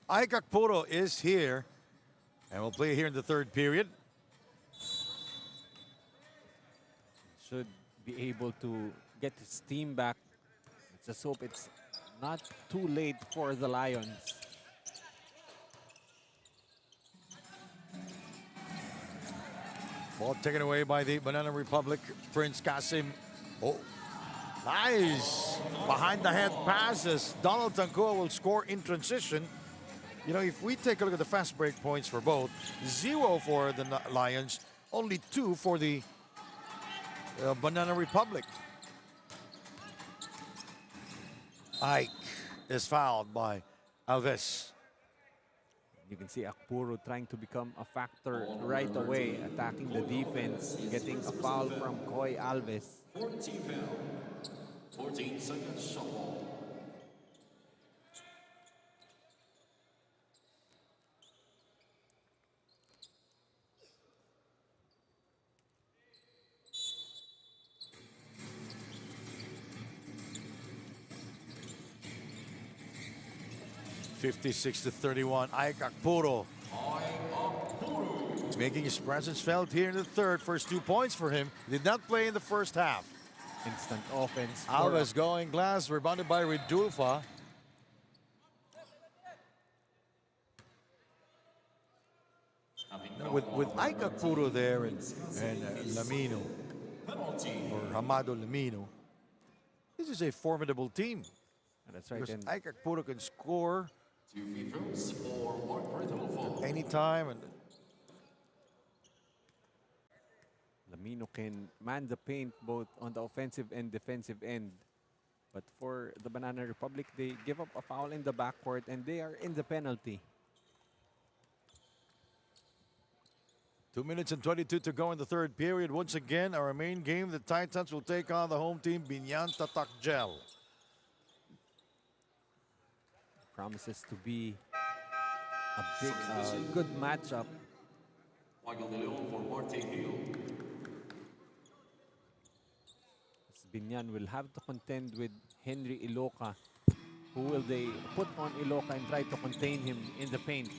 Ike Akpuro is here, and we'll play here in the third period. Should be able to get his team back. Let's just hope it's not too late for the Lions. Ball taken away by the Banana Republic. Prince Kasim. Oh, nice. Behind the head passes. Donald Tankua will score in transition. You know, if we take a look at the fast break points for both, 0 for the Lions, only 2 for the Banana Republic. Ike is fouled by Alves. You can see Akpuro trying to become a factor right away, attacking the defense, getting a foul from Koy Alves. 14 foul. 14 seconds shot clock. (56-31). Ike Akpuro making his presence felt here in the third. First 2 points for him. Did not play in the first half. instant offense. for Alves going glass, rebounded by Ridulfa. With Ike Akpuro there and Lamino, or Hamado Lamino, this is a formidable team. That's right. Because And Ike Akpuro can score 2 free throws for Mark Ridolfo. anytime. And Lamino can man the paint both on the offensive and defensive end. But for the Banana Republic, they give up a foul in the backcourt and they are in the penalty. 2 minutes and 22 to go in the third period. Once again, our main game, the Titans will take on the home team, Biñan Tatakgel. Promises to be a big, good matchup. Michael De Leon for Norte Hill. Biñan will have to contend with Henry Iloca. Who will they put on Iloca and try to contain him in the paint?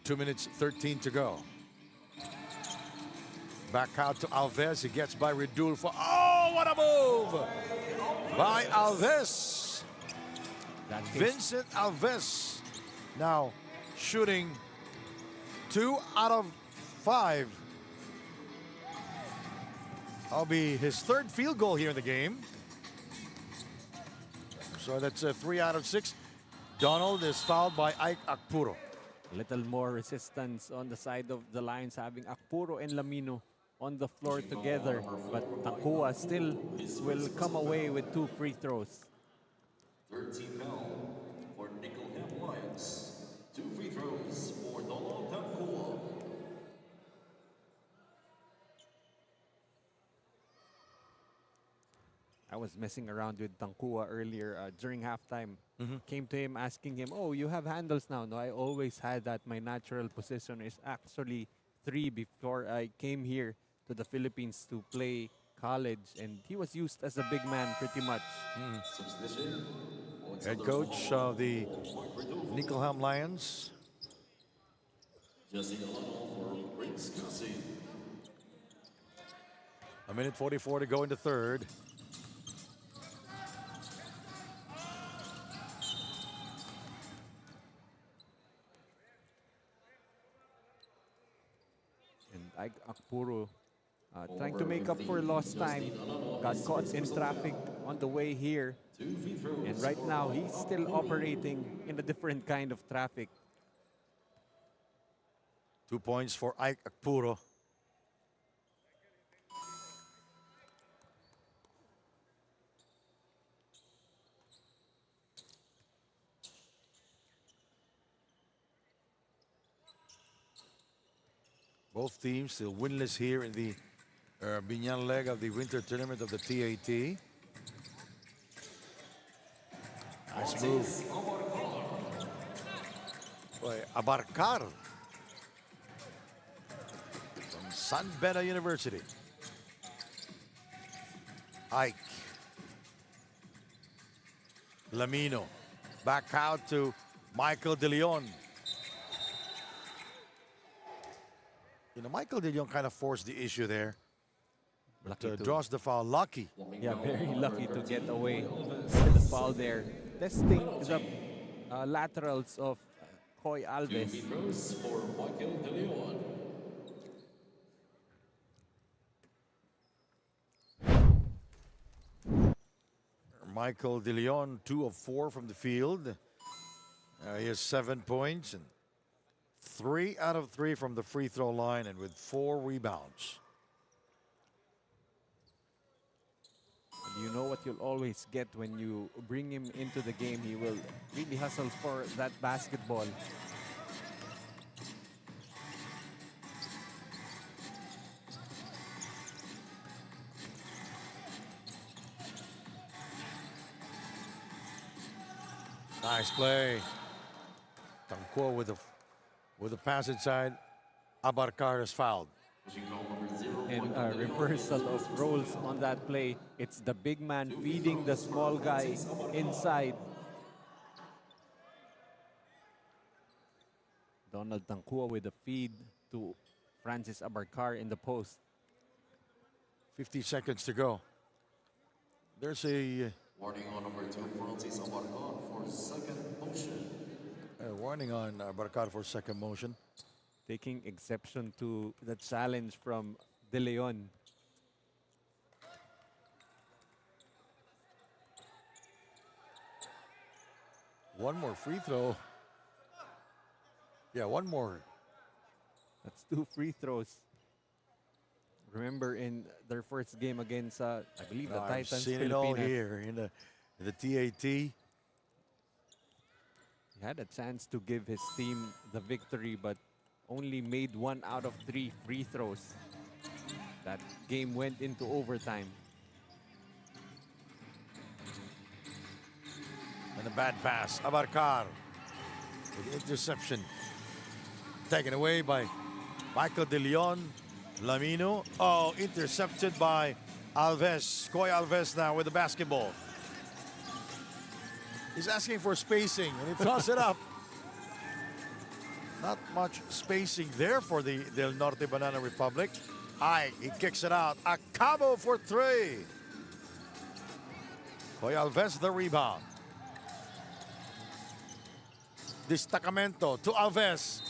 2 minutes 13 to go. Back out to Alves. He gets by Ridulfo. Oh, what a move by Alves. That's Vincent Alves now shooting 2 out of 5. That'll be his third field goal here in the game. So that's a 3 out of 6. Donald is fouled by Ike Akpuro. little more resistance on the side of the Lions, having Akpuro and Lamino on the floor together. But Takua still will come away with 2 free throws. 13 foul for Nikkelham Lions. 2 free throws for Donald Takua. I was messing around with Tankua earlier during halftime. Came to him asking him, oh, you have handles now. No, I always had that. My natural position is actually 3 before I came here to the Philippines to play college. And he was used as a big man pretty much. Substitution. Head coach of the Nikkelham Lions. Jesse Alano for Prince Kasi. 1:44 to go in the third. And Akpuro trying to make up for lost time. Got caught in traffic on the way here. 2 free throws. And right now, he's still operating in a different kind of traffic. 2 points for Ike Akpuro. Both teams still winless here in the Biñan leg of the winter tournament of the TAT. Nice move. Boy, Abarcar from San Beda University. Ike. Lamino. Back out to Michael De Leon. You know, Michael De Leon kind of forced the issue there. But draws the foul. Lucky. Yeah, very lucky to get away with the foul there. Testing the laterals of Hoy 2 Alves. free throws for Michael De Leon. Michael De Leon, 2 of 4 from the field. He has 7 points and 3 out of 3 from the free throw line, and with 4 rebounds. You know what you'll always get when you bring him into the game. He will really hustle for that basketball. Nice play. Tankua with the pass inside. Abarcar is fouled. Pushing foul number 0. And a reversal of roles on that play. It's the big man feeding the small guy inside. Donald Tankua with a feed to Francis Abarcar in the post. 50 seconds to go. There's a Warning on number 2, Francis Abarcon for second motion. warning on Barcar for second motion. Taking exception to the challenge from De Leon. One more free throw. Yeah, one more. That's 2 free throws. Remember in their first game against, I believe, the I've Titans seen it all Pilipinas, here in the TAT. he had a chance to give his team the victory, but only made 1 out of 3 free throws. That game went into overtime. And a bad pass. Abarcar with interception. Taken away by Michael De Leon. Lamino. Oh, intercepted by Alves. Coy Alves now with the basketball. He's asking for spacing and he throws it up. Not much spacing there for the Del Norte Banana Republic. He kicks it out. Acabo for 3. Coy Alves the rebound. Destacamento to Alves.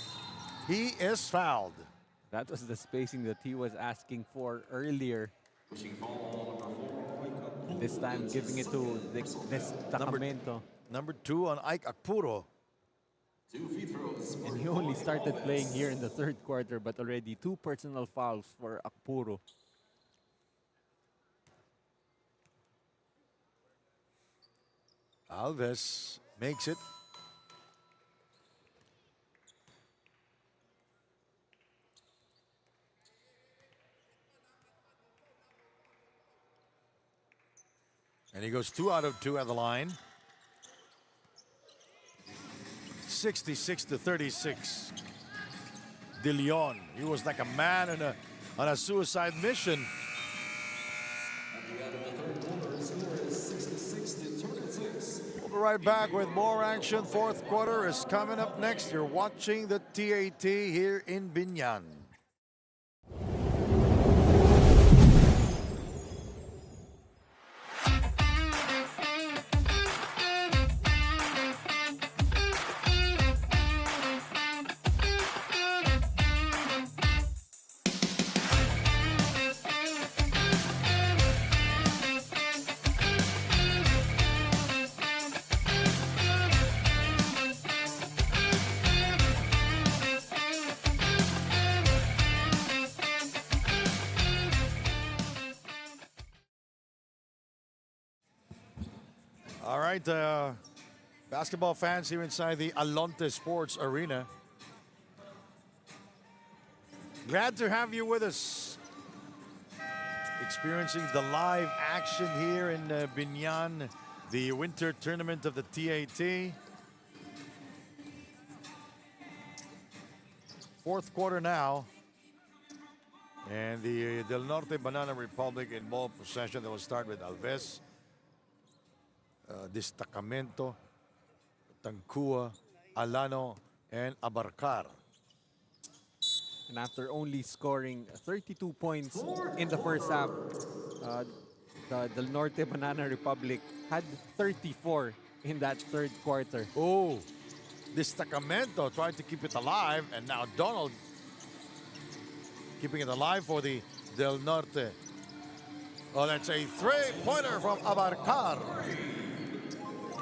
He is fouled. That was the spacing that he was asking for earlier. And this time giving it to Destacamento. Number 2 on Ike Akpuro. 2 free throws. And he only started playing here in the 3rd quarter, but already 2 personal fouls for Akpuro. Alves makes it. And he goes 2 out of 2 at the line. 66-36. De Leon, he was like a man on a suicide mission. At the end of the 3rd quarter, the score is 66-36. We'll be right back with more action. 4th quarter is coming up next. You're watching the TAT here in Biñan. All right, basketball fans here inside the Alonte Sports Arena. Glad to have you with us. Experiencing the live action here in Biñan, the winter tournament of the TAT. 4th quarter now. And the Del Norte Banana Republic in ball possession. That will start with Alves. Destacamento, Tancua, Alano, and Abarcar. And after only scoring 32 points in the first half, the Del Norte Banana Republic had 34 in that 3rd quarter. Oh, Destacamento trying to keep it alive, and now Donald keeping it alive for the Del Norte. Oh, that's a 3-pointer from Abarcar.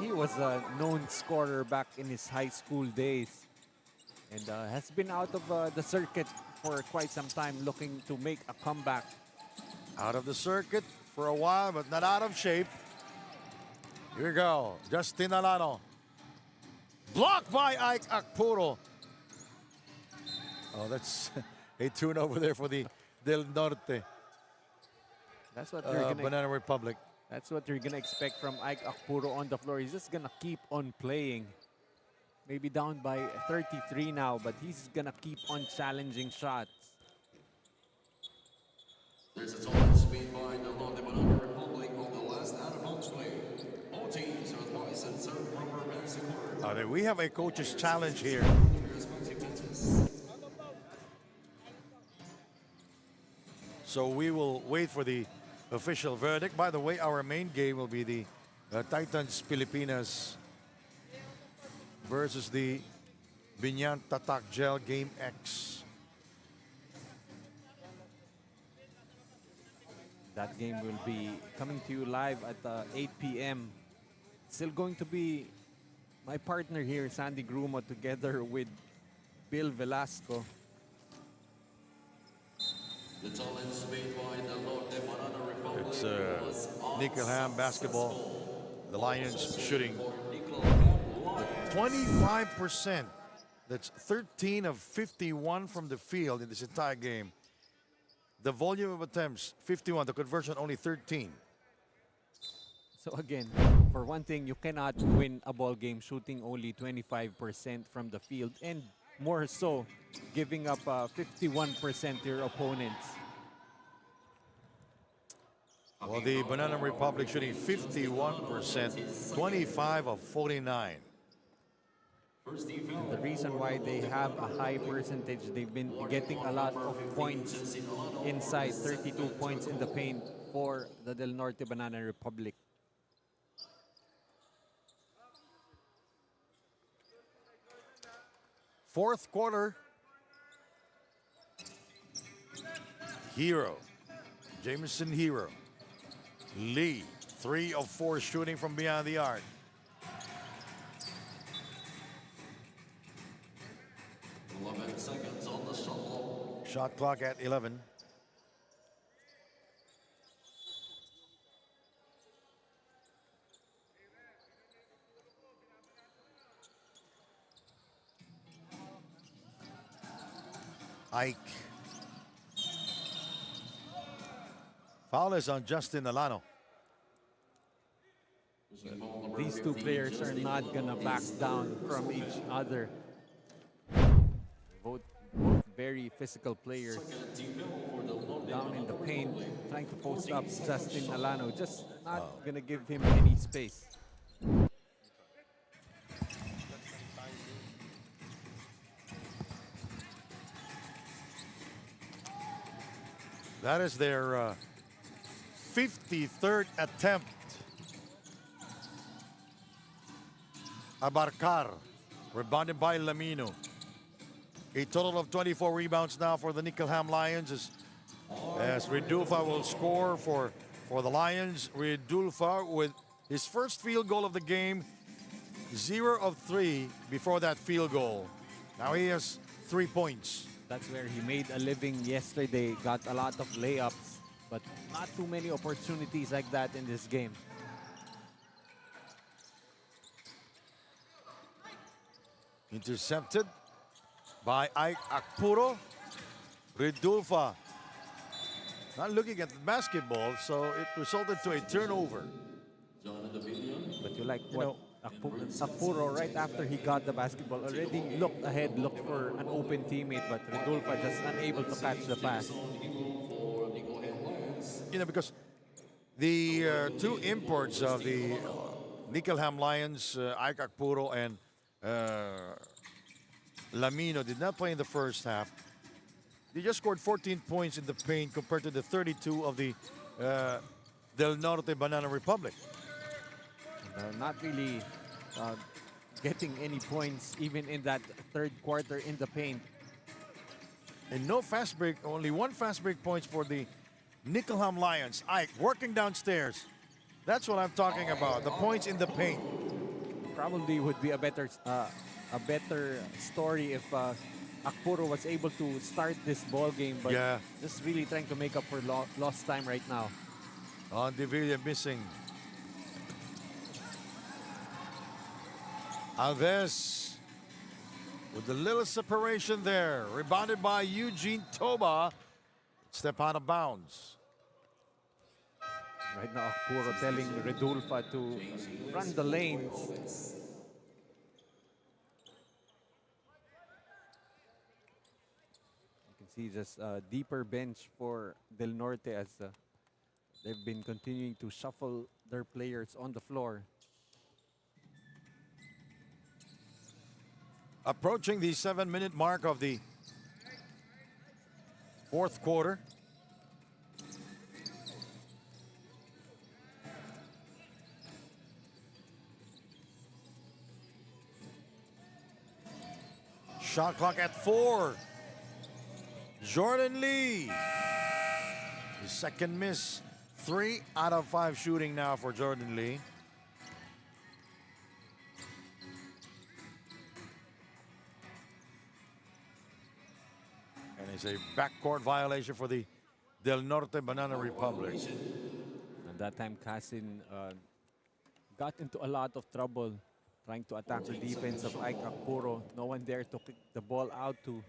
He was a known scorer back in his high school days and has been out of the circuit for quite some time, looking to make a comeback. Out of the circuit for a while, but not out of shape. Here we go. Justin Alano. Blocked by Ike Akpuro. Oh, that's a turnover there for the Del Norte That's what you're gonna. Banana Republic. That's what you're gonna expect from Ike Akpuro on the floor. He's just gonna keep on playing. Maybe down by 33 now, but he's gonna keep on challenging shots. There's a challenge made by the Norte Banana Republic on the last out-of-bounds play. All teams are advised and serve rubber bands to court. We have a coach's challenge here. So we will wait for the official verdict. By the way, our main game will be the Titans Pilipinas versus the Biñan Tatak Gel Game X. That game will be coming to you live at 8 p.m. Still going to be my partner here, Sandy Grumo, together with Bill Velasco. The challenge made by the Norte Banana Republic It's was Nikkelham basketball. The Lions shooting for Nikkelham Lions. 25%. That's 13 of 51 from the field in this entire game. The volume of attempts, 51. The conversion, only 13. So again, for one thing, you cannot win a ball game shooting only 25% from the field, and more so, giving up 51% to your opponents. Well, the Banana Republic shooting 51%, 25 of 49. The reason why they have a high percentage, they've been getting a lot of points inside, 32 points in the paint for the Del Norte Banana Republic. Fourth quarter. Hero. Jameson Hero. Lee, 3 of 4 shooting from beyond the arc. Seconds on the shot clock. Shot clock at 11. Ike. Foul is on Justin Alano. These two players are not gonna back down from each other. Both very physical players. Down in the paint, trying to post up Justin Alano, just not gonna give him any space. That is their 53rd attempt. Abarcar, rebounded by Lamino. A total of 24 rebounds now for the Nikkelham Lions as Redulfa will score for the Lions. Redulfa with his first field goal of the game, 0 of 3 before that field goal. Now he has 3 points. That's where he made a living yesterday, got a lot of layups, but not too many opportunities like that in this game. Intercepted by Ike Akpuro. Redulfa not looking at the basketball, so it resulted to a turnover. But you like what Akpuro, right after he got the basketball, already looked ahead, looked for an open teammate, but Redulfa just unable to catch the pass. You know, because the two imports of the Nikkelham Lions, Ike Akpuro and Lamino, did not play in the first half. They just scored 14 points in the paint compared to the 32 of the Del Norte Banana Republic. Not really getting any points even in that third quarter in the paint. And no fast break, only one fast break points for the Nikkelham Lions. Ike working downstairs. That's what I'm talking about, the points in the paint. Probably would be a better story if Akpuro was able to start this ball game, but just really trying to make up for lost time right now. On Devilla missing. Alves with a little separation there. Rebounded by Eugene Toba. Step out of bounds. Right now, Akpuro telling Redulfa to run the lanes. You can see just a deeper bench for Del Norte as they've been continuing to shuffle their players on the floor. Approaching the 7-minute mark of the fourth quarter. Shot clock at 4. Jordan Lee. His second miss. 3 out of 5 shooting now for Jordan Lee. And it's a backcourt violation for the Del Norte Banana Republic. And that time, Kasin got into a lot of trouble trying to attack the defense of Ike Akpuro. No one there to kick the ball out to.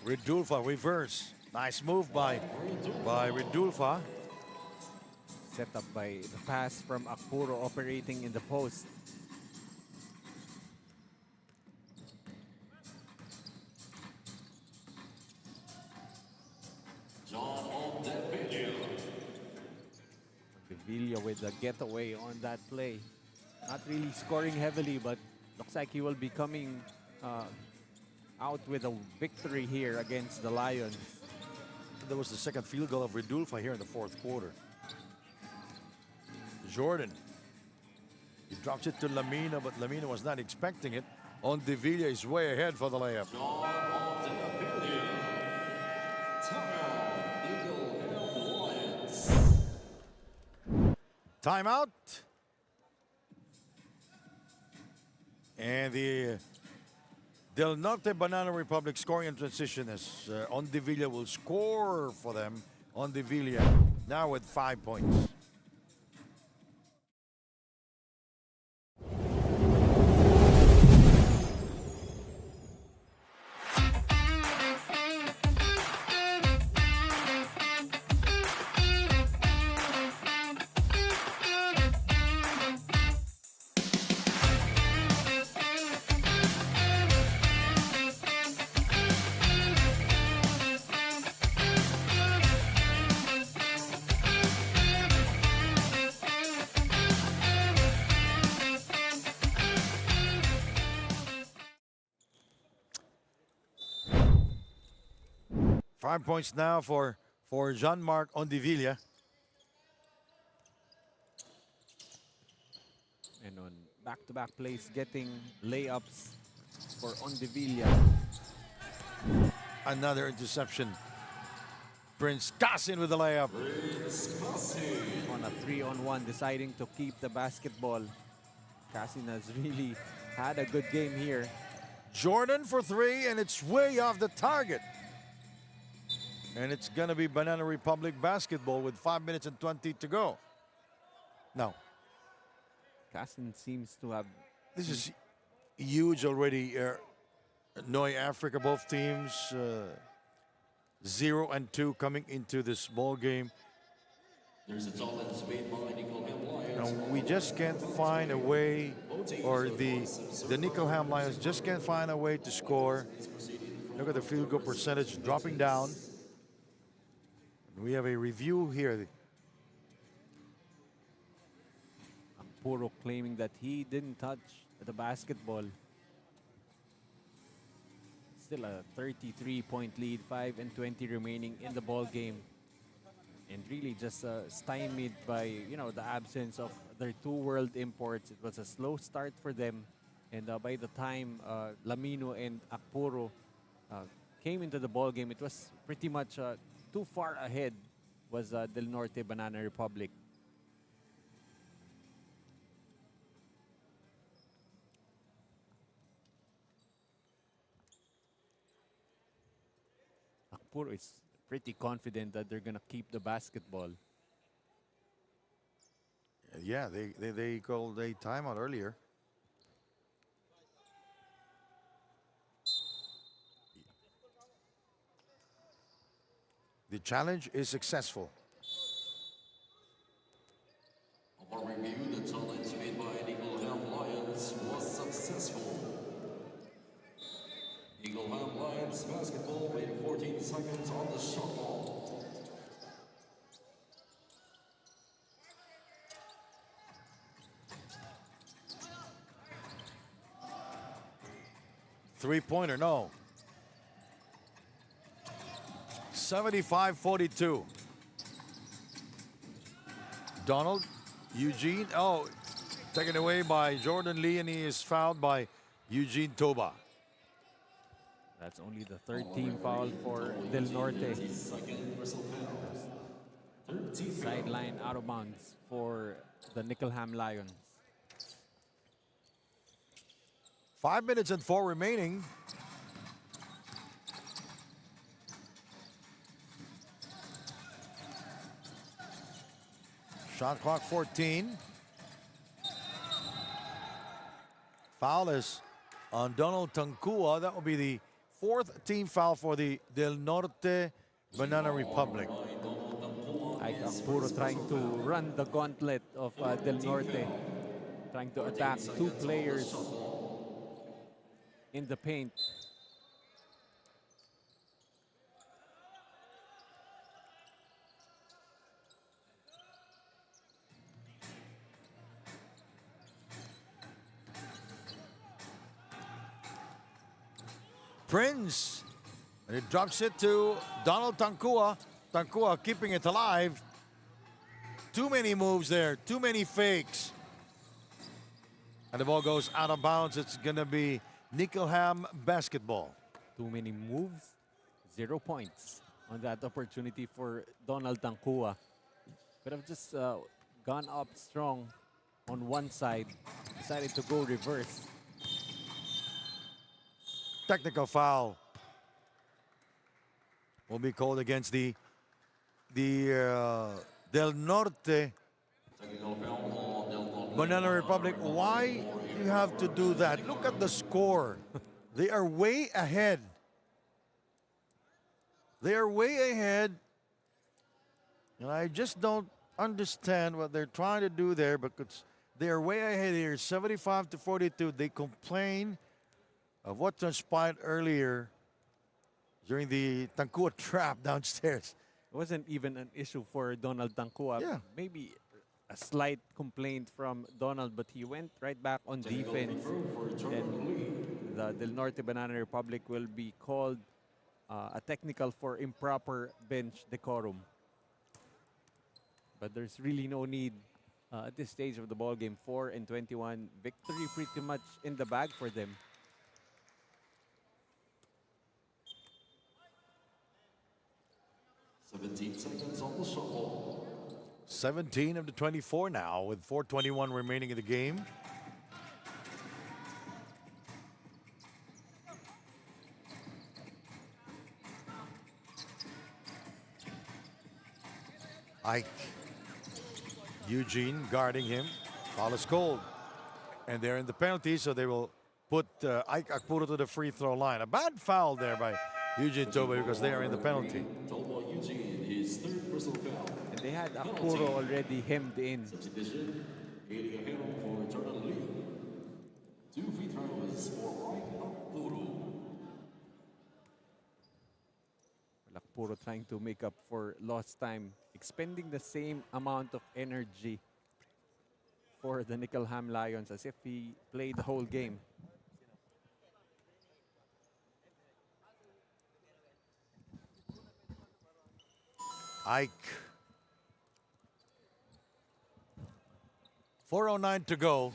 Ridulfa reverse. Nice move by Ridulfa. Set up by the pass from Akpuro operating in the post. Villa with the getaway on that play. Not really scoring heavily, but looks like he will be coming out with a victory here against the Lions. That was the second field goal of Ridulfa here in the fourth quarter. Jordan. He drops it to Lamina, but Lamina was not expecting it. On Villa is way ahead for the layup. Timeout. And the Del Norte Banana Republic scoring in transition as Villa will score for them. Villa now with 5 points. Five points now for Jean-Marc Ondivilla. And on back-to-back plays, getting layups for Ondivilla. Another interception. Prince Kasin with the layup. On a 3-on-1, deciding to keep the basketball. Kasin has really had a good game here. Jordan for 3, and it's way off the target. And it's going to be Banana Republic basketball with 5 minutes and 20 to go. Now, Kasin seems to have... this is huge already. Noi Africa, both teams 0-2 coming into this ball game. There's a challenge made by Nikkelham Lions. And we just can't find a way, or the Nikkelham Lions just can't find a way to score. Look at the field goal percentage dropping down. We have a review here. Akpuro claiming that he didn't touch the basketball. Still a 33-point lead, 5 and 20 remaining in the ball game. And really just stymied by, you know, the absence of their 2 world imports. It was a slow start for them. And by the time Lamino and Akpuro came into the ball game, it was pretty much too far ahead was Del Norte Banana Republic. Akpuro is pretty confident that they're gonna keep the basketball. Yeah, they called a timeout earlier. The challenge is successful. Upon review, the challenge made by Nikkelham Lions was successful. Nikkelham Lions basketball with 14 seconds on the shot clock. Three-pointer, no. 75-42. Donald, Eugene. Oh, taken away by Jordan Lee, and he is fouled by Eugene Toba. That's only the third team foul for Del Norte. Sideline out of bounds for the Nikkelham Lions. 5 minutes and 4 remaining. Shot clock 14. Foul is on Donald Tancua. That will be the fourth team foul for the Del Norte Banana Republic. Ike Puro trying to run the gauntlet of Del Norte, trying to attack two players in the paint. Prince, and he drops it to Donald Tancua. Tancua keeping it alive. Too many moves there, too many fakes. And the ball goes out of bounds. It's gonna be Nikkelham basketball. Too many moves, 0 points on that opportunity for Donald Tancua. Could have just gone up strong on one side, decided to go reverse. Technical foul will be called against the Del Norte Banana Republic. Why do you have to do that? Look at the score. They are way ahead. They are way ahead. And I just don't understand what they're trying to do there, because they are way ahead here, 75 to 42. They complain of what transpired earlier during the Tancua trap downstairs. It wasn't even an issue for Donald Tancua. Yeah. Maybe a slight complaint from Donald, but he went right back on defense. And the Del Norte Banana Republic will be called a technical for improper bench decorum. But there's really no need at this stage of the ball game. 4-21, victory pretty much in the bag for them. 17 seconds on the shot clock. 17 of the 24 now, with 4:21 remaining in the game. Ike. Eugene guarding him. Foul is called. And they're in the penalty, so they will put Ike Akpuro to the free throw line. A bad foul there by Eugene Toba, because they are in the penalty. Toba Eugene, his third personal foul. And they had Akpuro already hemmed in. Substitution, aiding a hero for Jordan Lee. 2 free throws for Ike Akpuro. Akpuro trying to make up for lost time, expending the same amount of energy for the Nikkelham Lions as if he played the whole game. Ike. 4:09 to go.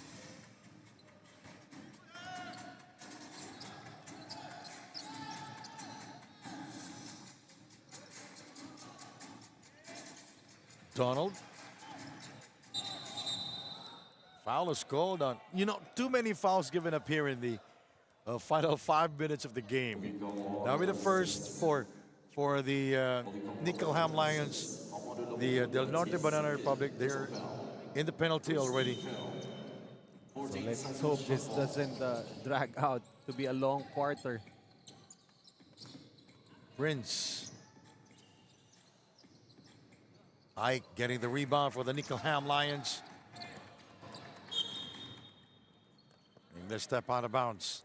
Donald. Foul is called on. You know, too many fouls given up here in the final 5 minutes of the game. That'll be the first for the Nikkelham Lions. The Del Norte Banana Republic, they're in the penalty already. So let's hope this doesn't drag out to be a long quarter. Prince. Ike getting the rebound for the Nikkelham Lions. And they step out of bounds.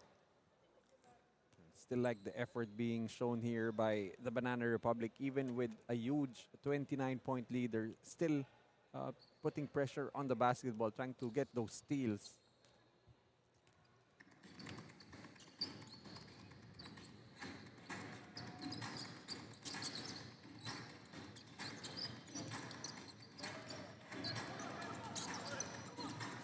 Still like the effort being shown here by the Banana Republic, even with a huge 29-point leader, still putting pressure on the basketball, trying to get those steals.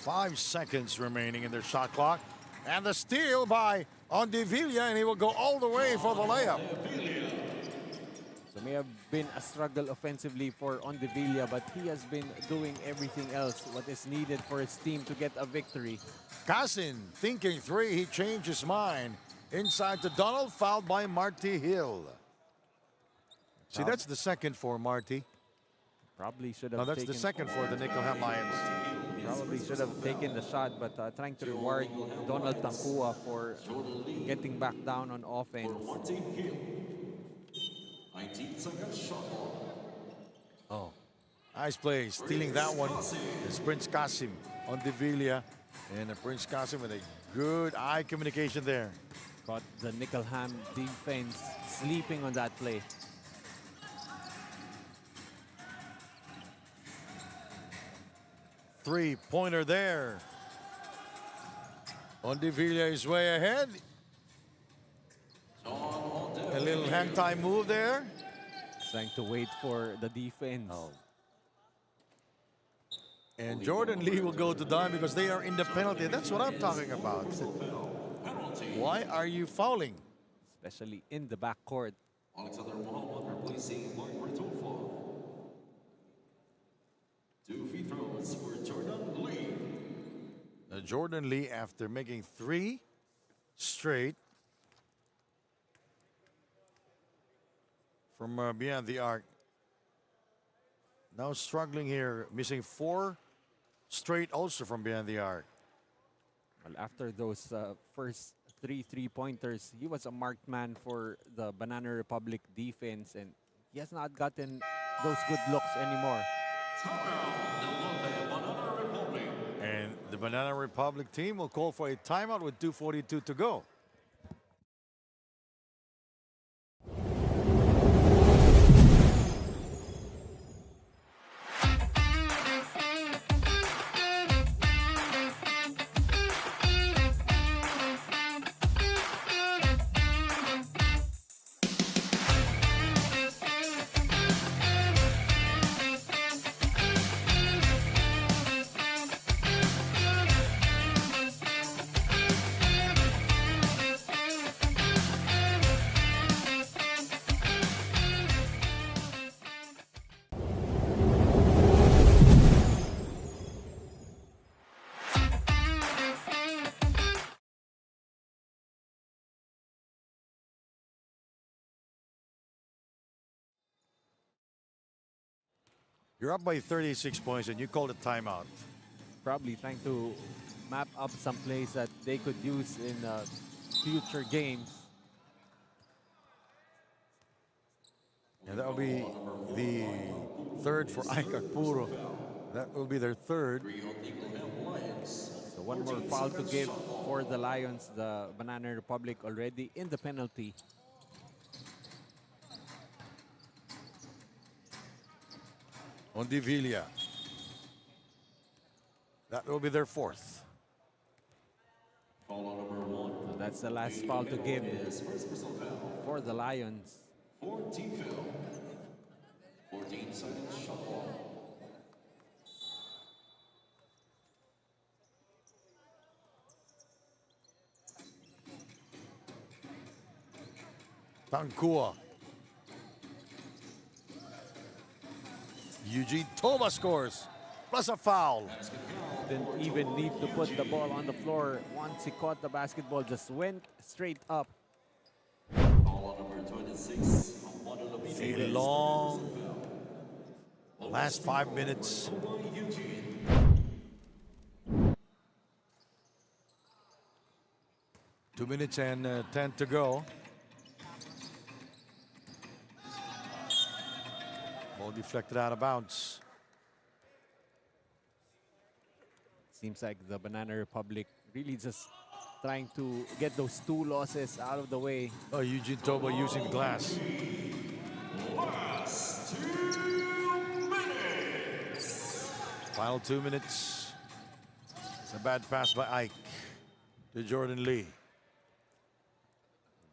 5 seconds remaining in their shot clock. And the steal by Ondivilla, and he will go all the way for the layup. So may have been a struggle offensively for Ondivilla, but he has been doing everything else what is needed for his team to get a victory. Cassin thinking three, he changed his mind. Inside to Donald, fouled by Marty Hill. See, that's the second for Marty. Probably should have No, that's taken, the second for the Nikkelham Lions. probably should have taken the shot, but trying to reward Donald Tankua for getting back down on offense. 19 seconds shot clock. Oh, nice play. Stealing that one is Prince Kasim on Devilla. And Prince Kasim with a good eye communication there. Got the Nikkelham defense sleeping on that play. Three-pointer there. Ondivilla is way ahead. A little hang time move there. Trying to wait for the defense. And Jordan Lee will go to dime because they are in the penalty. That's what I'm talking about. Why are you fouling? Especially in the backcourt. Alexander Muhammad replacing Mark Bertolfo. 2 free throws for Jordan Lee. Jordan Lee, after making 3 straight from beyond the arc, now struggling here, missing 4 straight also from behind the arc. Well, after those first 3 3-pointers, he was a marked man for the Banana Republic defense, and he has not gotten those good looks anymore. And the Banana Republic team will call for a timeout with 2:42 to go. You're up by 36 points and you called a timeout. Probably trying to map up some plays that they could use in future games. And that will be the third for Ike Puro. That will be their third. So one more foul to give for the Lions. The Banana Republic already in the penalty. Ondivilla. That will be their fourth. Foul number 1. So that's the last foul to give for the Lions. 14 foul. 14 seconds shot clock. Tankua. Eugene Thomas scores, plus a foul. Didn't even need to put the ball on the floor. Once he caught the basketball, just went straight up. Foul number 26. A long last 5 minutes. Two minutes and 10 to go. Ball deflected out of bounds. Seems like the Banana Republic really just trying to get those 2 losses out of the way. Oh, Eugene Toba using the glass. Last 2 minutes. Final 2 minutes. A bad pass by Ike to Jordan Lee.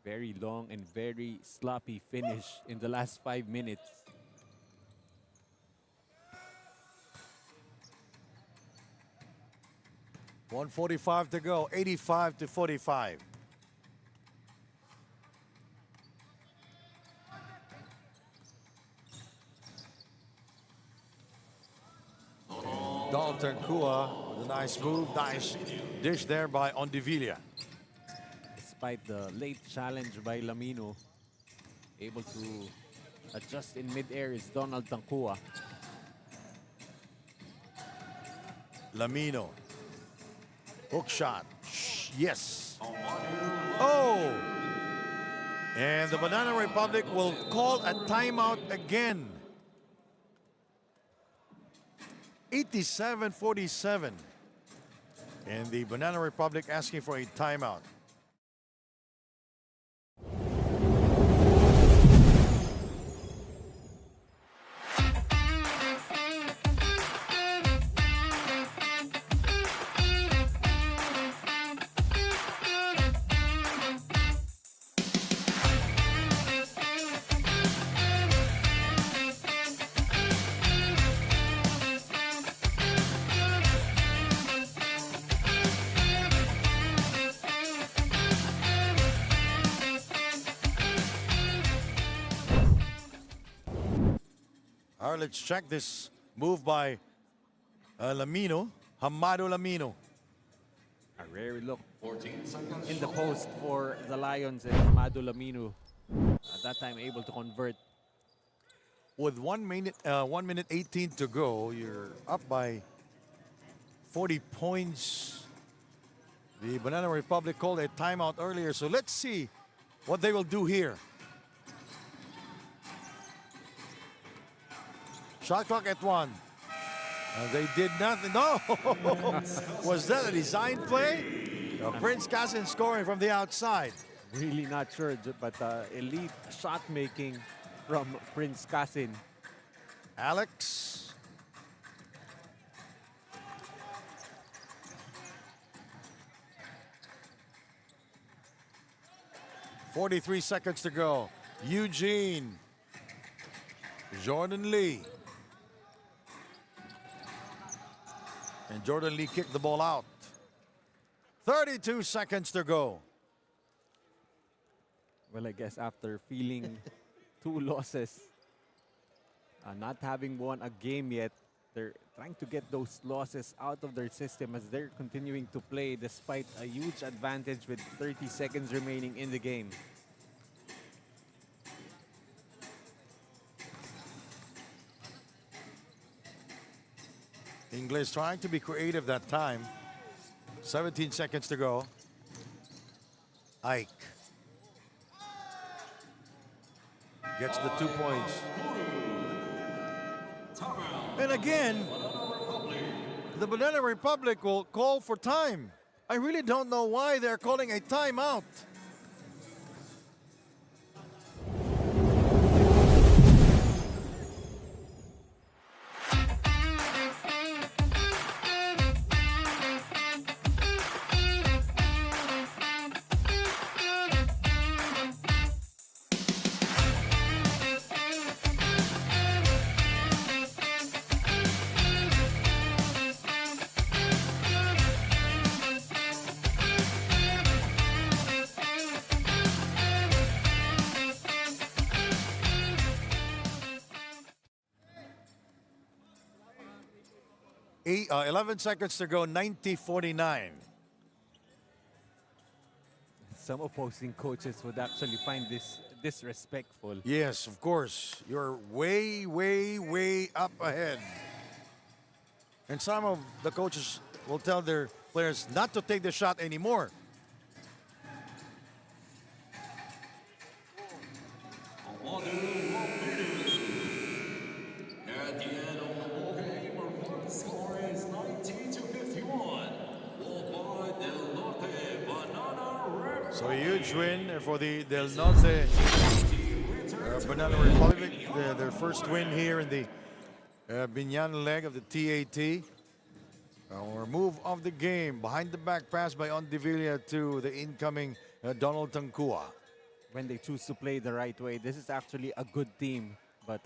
Very long and very sloppy finish in the last 5 minutes. 1:45 to go, 85-45. Dalton Kua with a nice move, nice dish there by Ondivilla. Despite the late challenge by Lamino, able to adjust in mid-air is Donald Tankua. Lamino. Hook shot. Yes. Oh! And the Banana Republic will call a timeout again. 87-47. And the Banana Republic asking for a timeout. All right, let's check this move by Lamino, Hamado Lamino. A rare look 14 seconds. in the post for the Lions, and Madu Lamino at that time able to convert. With 1 minute, 1:18 to go, you're up by 40 points. The Banana Republic called a timeout earlier, so let's see what they will do here. Shot clock at 1. They did nothing. No! Was that a design play? Prince Cassin scoring from the outside. Really not sure, but elite shot making from Prince Cassin. Alex. "43 seconds to go. Eugene. Jordan Lee. And Jordan Lee kicked the ball out. 32 seconds to go. Well, I guess after feeling 2 losses, not having won a game yet, they're trying to get those losses out of their system as they're continuing to play despite a huge advantage with 30 seconds remaining in the game. Ingles trying to be creative that time. 17 seconds to go. Ike gets the 2 points. And again, the Banana Republic will call for time. I really don't know why they're calling a timeout. Eight, 11 seconds to go, 90-49. Some opposing coaches would actually find this disrespectful. Yes, of course. You're way, way, way up ahead. And some of the coaches will tell their players not to take the shot anymore. At the end of the ball game, our final score is 90-51. Won by Del Norte Banana Republic. So a huge win for the Del Norte Banana Republic. Their first win here in the Biñan leg of the TAT. Our move of the game, behind the back pass by Ondivilla to the incoming Donald Tankua. When they choose to play the right way, this is actually a good team. But,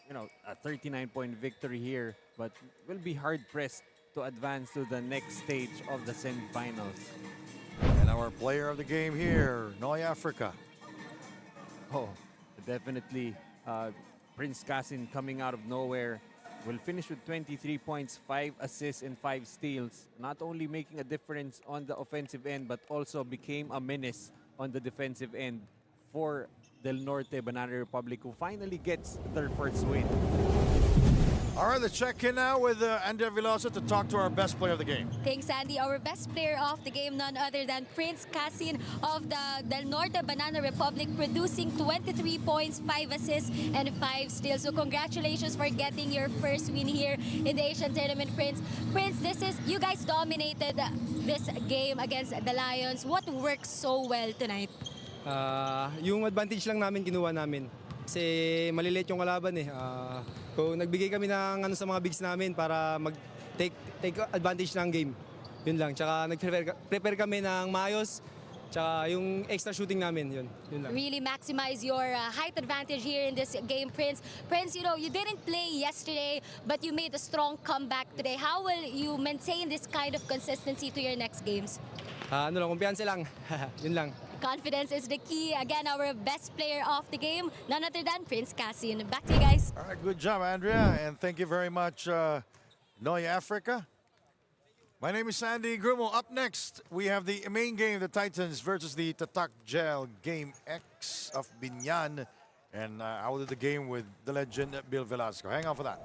you know, a 39-point victory here, but will be hard-pressed to advance to the next stage of the semifinals. And our player of the game here, Norte Africa. Oh, definitely. Prince Kasin coming out of nowhere will finish with 23 points, 5 assists, and 5 steals. Not only making a difference on the offensive end, but also became a menace on the defensive end for Del Norte Banana Republic, who finally gets their first win. All right, let's check in now with Andrea Velosa to talk to our best player of the game. Thanks, Andy. Our best player of the game, none other than Prince Kasin of the Del Norte Banana Republic, producing 23 points, 5 assists, and 5 steals. So congratulations for getting your first win here in the Asian Tournament, Prince. Prince, you guys dominated this game against the Lions. What worked so well tonight? Yung advantage lang namin kinuha namin. Kasi maliliit yung kalaban eh. Kung nagbigay kami ng sa mga bigs namin para take advantage ng game. Yun lang. Tsaka nag-prepare kami ng maayos. Tsaka yung extra shooting namin, yun lang. Really maximize your height advantage here in this game, Prince. Prince, you didn't play yesterday, but you made a strong comeback today. How will you maintain this kind of consistency to your next games? Kumpiyansa lang. Yun lang. Confidence is the key. Again, our best player of the game, none other than Prince Kasin. Back to you guys. All right, good job, Andrea, and thank you very much, Norte Africa. My name is Sandy Grummel. Up next, we have the main game, the Titans versus the Tatak Gel Game X of Biñan. And I will do the game with the legend, Bill Velasco. Hang on for that.